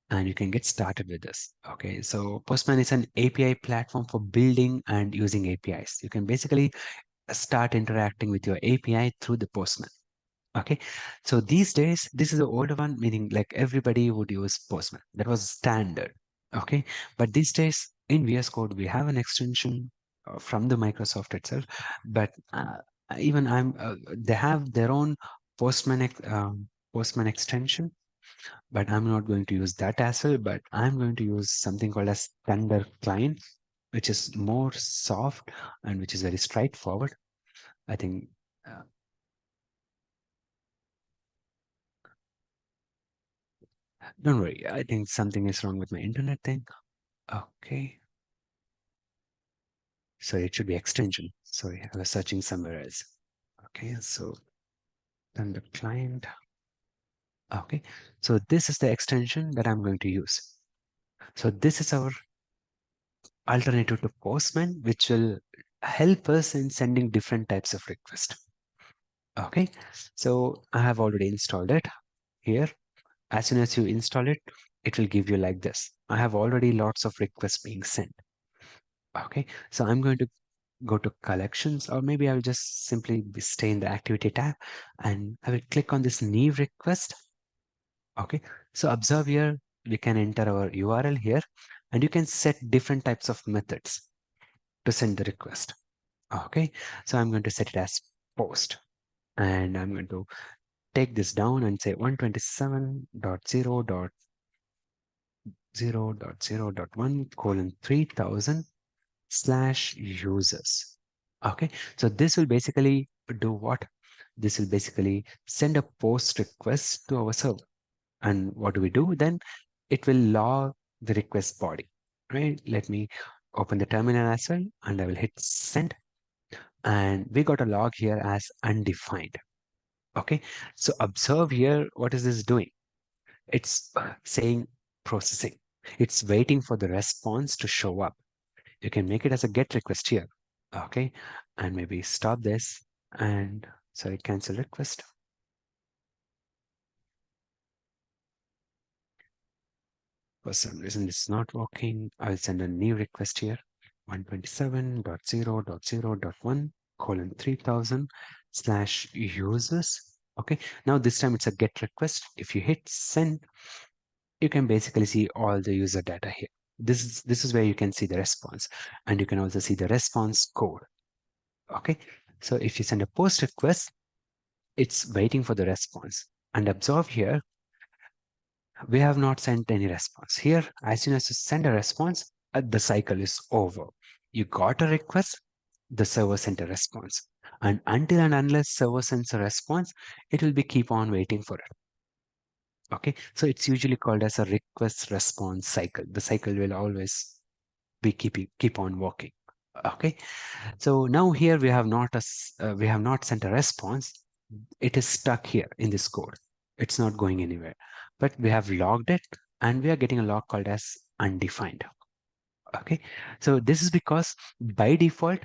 and you can get started with this. Okay, so Postman is an API platform for building and using APIs. You can basically start interacting with your API through the Postman. Okay, so these days, this is the older one, meaning like everybody would use Postman. That was standard. Okay, but these days in VS Code, we have an extension from the Microsoft itself, but even they have their own Postman extension, but I'm not going to use that as well. But I'm going to use something called as standard client, which is more soft and which is very straightforward. I think. Don't worry, I think something is wrong with my internet thing. Okay. So it should be extension. Sorry, I was searching somewhere else. Okay, so then the client. Okay, so this is the extension that I'm going to use. So this is our alternative to Postman, which will help us in sending different types of requests. Okay, so I have already installed it here. As soon as you install it, it will give you like this. I have already lots of requests being sent. Okay, so I'm going to go to collections, or maybe I will just simply stay in the activity tab and I will click on this new request. Okay, so observe here, we can enter our URL here and you can set different types of methods to send the request. Okay, so I'm going to set it as post and I'm going to take this down and say 127.0.0.1:3000/users. Okay, so this will basically do what? This will basically send a post request to our server. And what do we do then? It will log the request body, right? Let me open the terminal as well, and I will hit send. And we got a log here as undefined. Okay, so observe here, what is this doing? It's saying processing. It's waiting for the response to show up. You can make it as a get request here. Okay, and maybe stop this and sorry, cancel request. For some reason it's not working. I'll send a new request here. 127.0.0.1:3000/users. Okay, now this time it's a get request. If you hit send, you can basically see all the user data here. This is where you can see the response, and you can also see the response code. Okay, so if you send a post request, it's waiting for the response. And observe here, we have not sent any response. Here, as soon as you send a response, the cycle is over. You got a request, the server sent a response. And until and unless server sends a response, it will be keep on waiting for it. Okay, so it's usually called as a request response cycle. The cycle will always be keep on working. Okay, so now here we have not sent a response. It is stuck here in this code. It's not going anywhere, but we have logged it and we are getting a log called as undefined. Okay, so this is because by default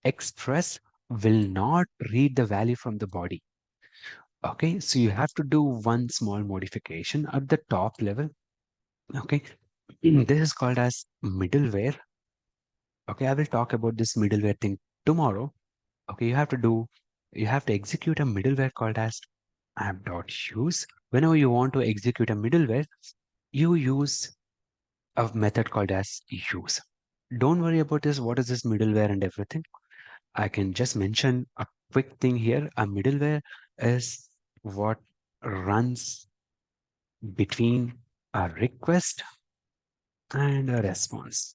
express will not read the value from the body. Okay, so you have to do one small modification at the top level. Okay, this is called as middleware. Okay, I will talk about this middleware thing tomorrow. Okay, you have to execute a middleware called as app.use. Whenever you want to execute a middleware, you use a method called as use. Don't worry about this. What is this middleware and everything? I can just mention a quick thing here. A middleware is what runs between a request and a response.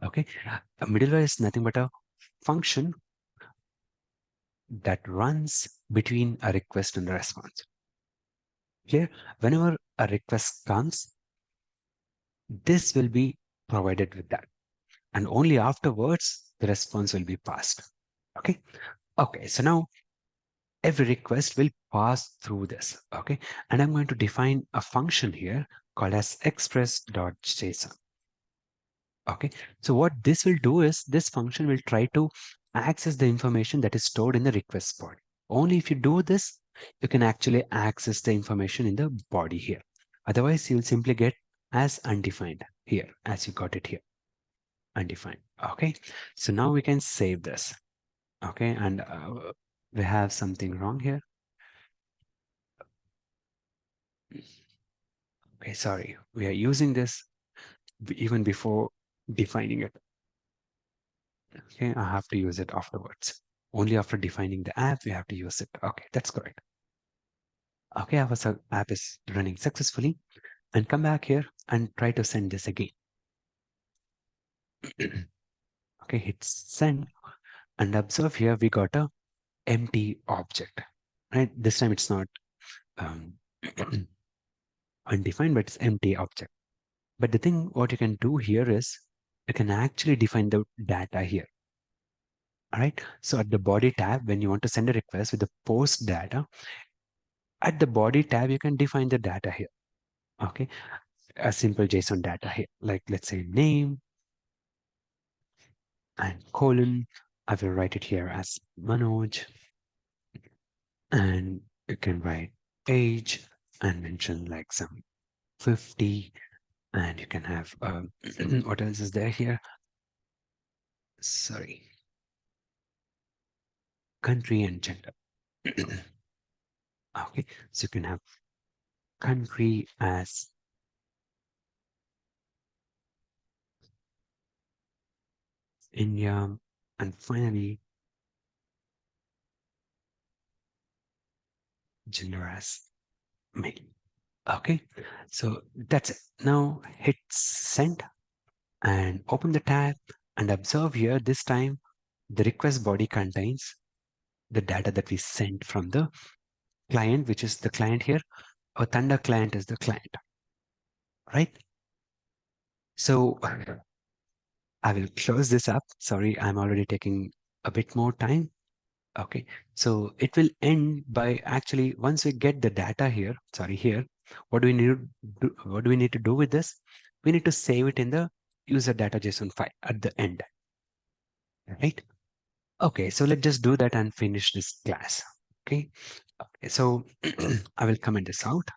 Okay, a middleware is nothing but a function that runs between a request and a response. Here, whenever a request comes, this will be provided with that. And only afterwards, the response will be passed. Okay. Okay. So now every request will pass through this. Okay. And I'm going to define a function here called as express.json. Okay. So what this will do is this function will try to access the information that is stored in the request body. Only if you do this, you can actually access the information in the body here. Otherwise, you'll simply get as undefined here, as you got it here, undefined. Okay. So now we can save this. Okay. And we have something wrong here. Okay. Sorry. We are using this even before defining it. Okay, I have to use it afterwards. Only after defining the app, we have to use it. Okay, that's correct. Okay, our app is running successfully, and come back here and try to send this again. Okay, hit send and observe here we got a empty object. Right, this time it's not um, undefined, but it's empty object. But the thing what you can do here is you can actually define the data here. All right, so at the body tab, when you want to send a request with the post data, at the body tab, you can define the data here. Okay, a simple JSON data here, like let's say name and colon. I will write it here as Manoj, and you can write age and mention like some 50, and you can have what else is there here? Sorry, country and gender. Okay, so you can have country as India, and finally gender as male. Okay, so that's it. Now hit send and open the tab and observe here this time the request body contains the data that we sent from the client, which is the client here. Our Thunder client is the client, right? So I will close this up. Sorry, I'm already taking a bit more time. Okay, so it will end by actually once we get the data here, sorry, here, what do we need to do, what do we need to do with this? We need to save it in the user data JSON file at the end, right? Okay, so let's just do that and finish this class. Okay, okay, so I will comment this out.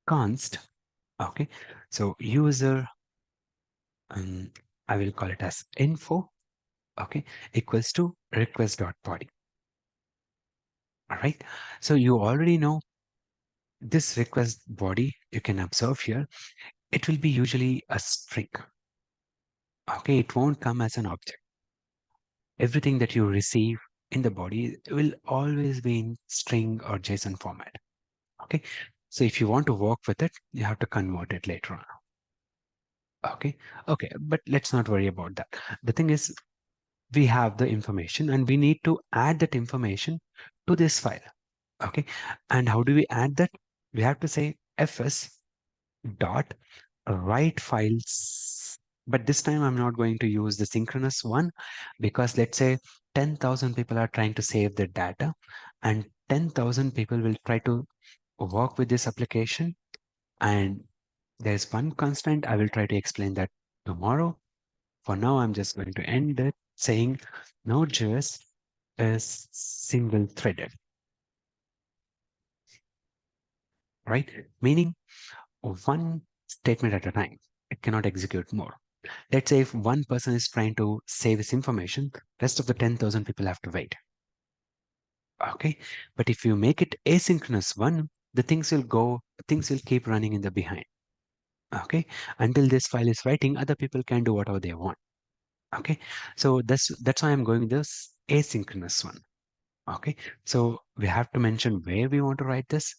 Const, okay, so user, I will call it as info, okay, equals to request.body. All right, so you already know this request body, you can observe here, it will be usually a string. Okay, it won't come as an object. Everything that you receive in the body will always be in string or JSON format. Okay, so if you want to work with it, you have to convert it later on. Okay, okay, but let's not worry about that. The thing is, we have the information and we need to add that information to this file. Okay, and how do we add that? We have to say fs dot write files, but this time I'm not going to use the synchronous one, because let's say 10,000 people are trying to save their data and 10,000 people will try to work with this application, and there's one constraint. I will try to explain that tomorrow. For now, I'm just going to end it saying Node.js is single threaded, right? Meaning one statement at a time. It cannot execute more. Let's say if one person is trying to save this information, rest of the 10,000 people have to wait. Okay. But if you make it asynchronous one, the things will keep running in the behind. Okay. Until this file is writing, other people can do whatever they want. Okay. So that's why I'm going this asynchronous one. Okay. So we have to mention where we want to write this.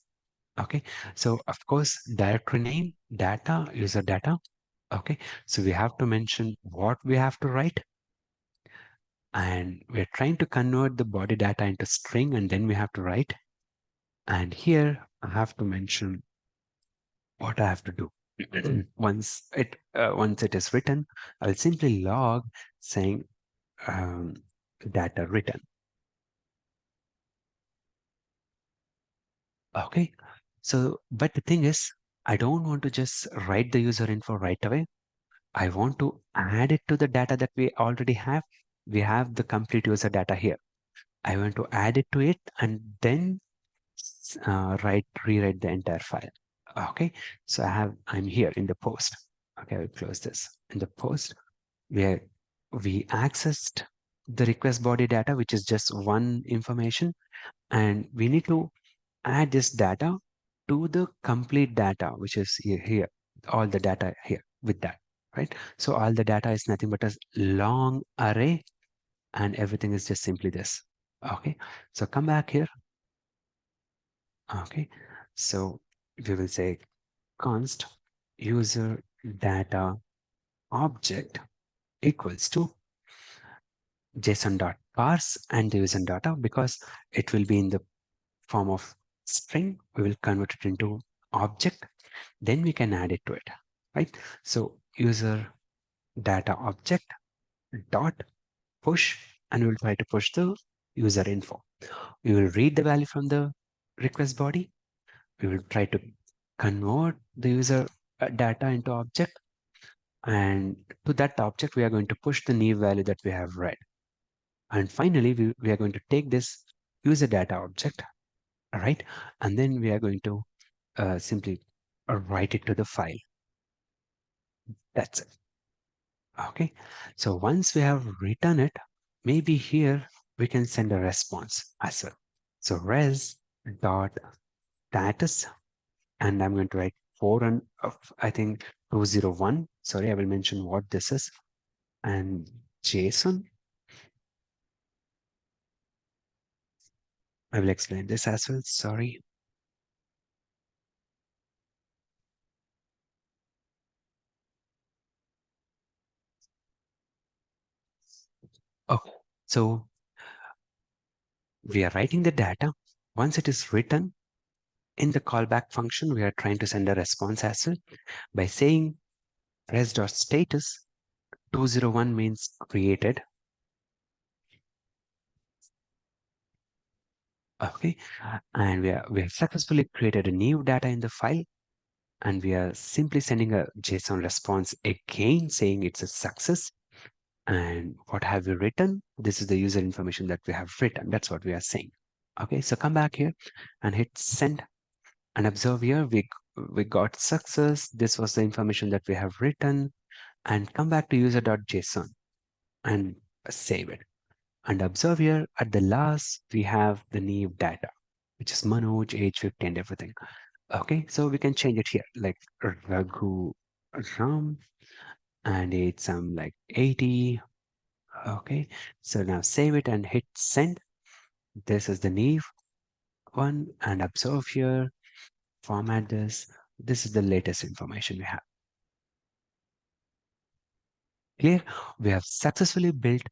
Okay. So of course, directory name, data, user data. Okay. So we have to mention what we have to write. And we're trying to convert the body data into string, and then we have to write. And here I have to mention what I have to do. once it is written, I'll simply log saying um, data written. Okay. So, but the thing is, I don't want to just write the user info right away. I want to add it to the data that we already have. We have the complete user data here. I want to add it to it and then rewrite the entire file. Okay. So I'm here in the post. Okay. I will close this. In the post, where we accessed the request body data, which is just one information, and we need to add this data to the complete data, which is here, all the data here with that, right? So all the data is nothing but a long array, and everything is just simply this. Okay, so come back here. Okay, so we will say const user data object equals to json.parse and the user data, because it will be in the form of string. We will convert it into object, then we can add it to it, right? So user data object dot push, and we will try to push the user info. We will read the value from the request body. We will try to convert the user data into object, and to that object we are going to push the new value that we have read. And finally we are going to take this user data object, all right, and then we are going to simply write it to the file. That's it. Okay, so once we have written it, maybe here we can send a response as well. So res dot status, and I'm going to write 4 and I think 201. Sorry, I will mention what this is, and JSON. I will explain this as well. Sorry. Okay, so we are writing the data. Once it is written, in the callback function, we are trying to send a response as well by saying res.status 201 means created. Okay, and we have successfully created a new data in the file, and we are simply sending a JSON response again saying it's a success. And what have we written? This is the user information that we have written. That's what we are saying. Okay, so come back here and hit send, and observe here we got success. This was the information that we have written, and come back to user.json and save it. And observe here at the last, we have the new data, which is Manoj, age 50 and everything. Okay, so we can change it here, like Raghu Ram, and it's like 80. Okay, so now save it and hit send. This is the new one, and observe here, format this. This is the latest information we have. Clear? We have successfully built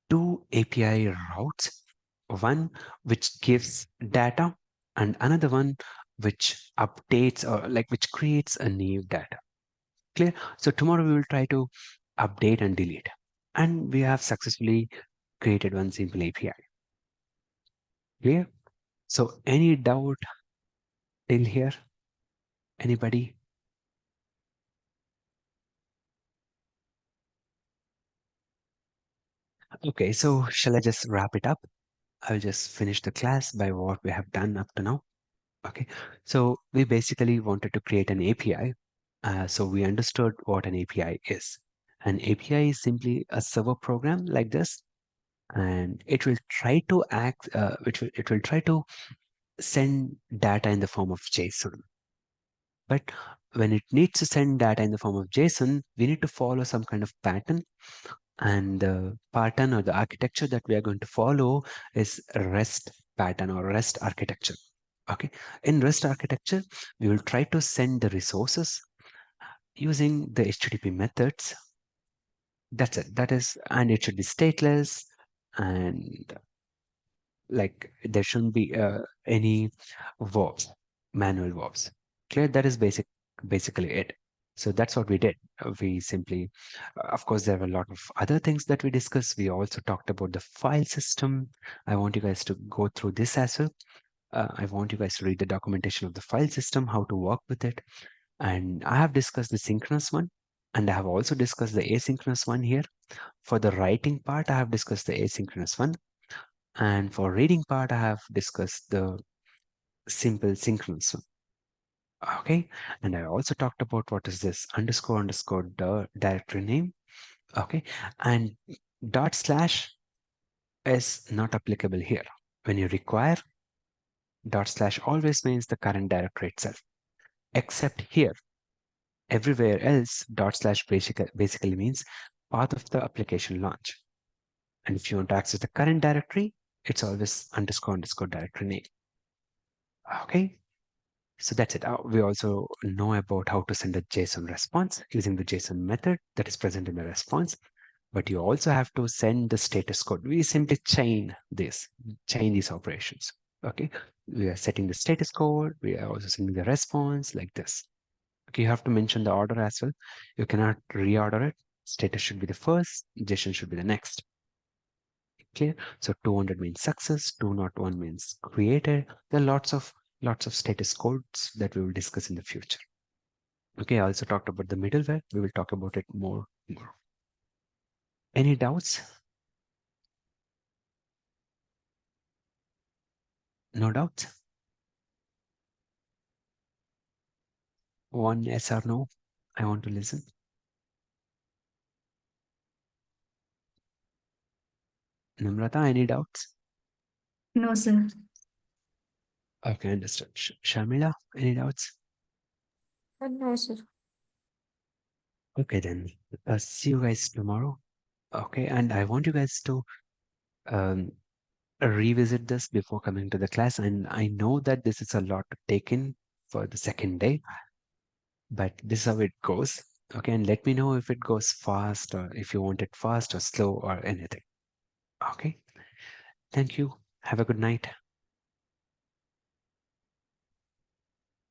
two API routes, one which gives data and another one which updates or like which creates a new data. Clear? So tomorrow we will try to update and delete, and we have successfully created one simple API. Clear? So any doubt till here? Anybody? Okay, so shall I just wrap it up? I'll just finish the class by what we have done up to now. Okay, so we basically wanted to create an API. So we understood what an API is. An API is simply a server program like this, and it will try to it will try to send data in the form of JSON. But when it needs to send data in the form of JSON, we need to follow some kind of pattern. And the pattern or the architecture that we are going to follow is REST pattern or REST architecture. Okay, in REST architecture, we will try to send the resources using the HTTP methods. That's it. That is, and it should be stateless, and like there shouldn't be any verbs, manual verbs. Clear? That is basically it. So that's what we did. We simply, of course, there were a lot of other things that we discussed. We also talked about the file system. I want you guys to go through this as well. I want you guys to read the documentation of the file system, how to work with it. And I have discussed the synchronous one, and I have also discussed the asynchronous one here. For the writing part, I have discussed the asynchronous one. And for reading part, I have discussed the simple synchronous one. Okay. And I also talked about what is this underscore underscore directory name. Okay. And dot slash is not applicable here. When you require, dot slash always means the current directory itself, except here. Everywhere else, dot slash basically means path of the application launch. And if you want to access the current directory, it's always underscore underscore directory name. Okay. So that's it. We also know about how to send a JSON response using the JSON method that is present in the response. But you also have to send the status code. We simply chain these operations. Okay. We are setting the status code. We are also sending the response like this. Okay. You have to mention the order as well. You cannot reorder it. Status should be the first, JSON should be the next. Clear? So 200 means success, 201 means created. There are lots of status codes that we will discuss in the future. Okay, I also talked about the middleware. We will talk about it more. Any doubts? No doubts? One yes or no? I want to listen. Namrata, any doubts? No, sir. Okay, understood. Shamila, any doubts? No, sir. Okay, then see you guys tomorrow. Okay, and I want you guys to um, revisit this before coming to the class. And I know that this is a lot to take in for the second day, but this is how it goes. Okay, and let me know if it goes fast or if you want it fast or slow or anything. Okay, thank you. Have a good night.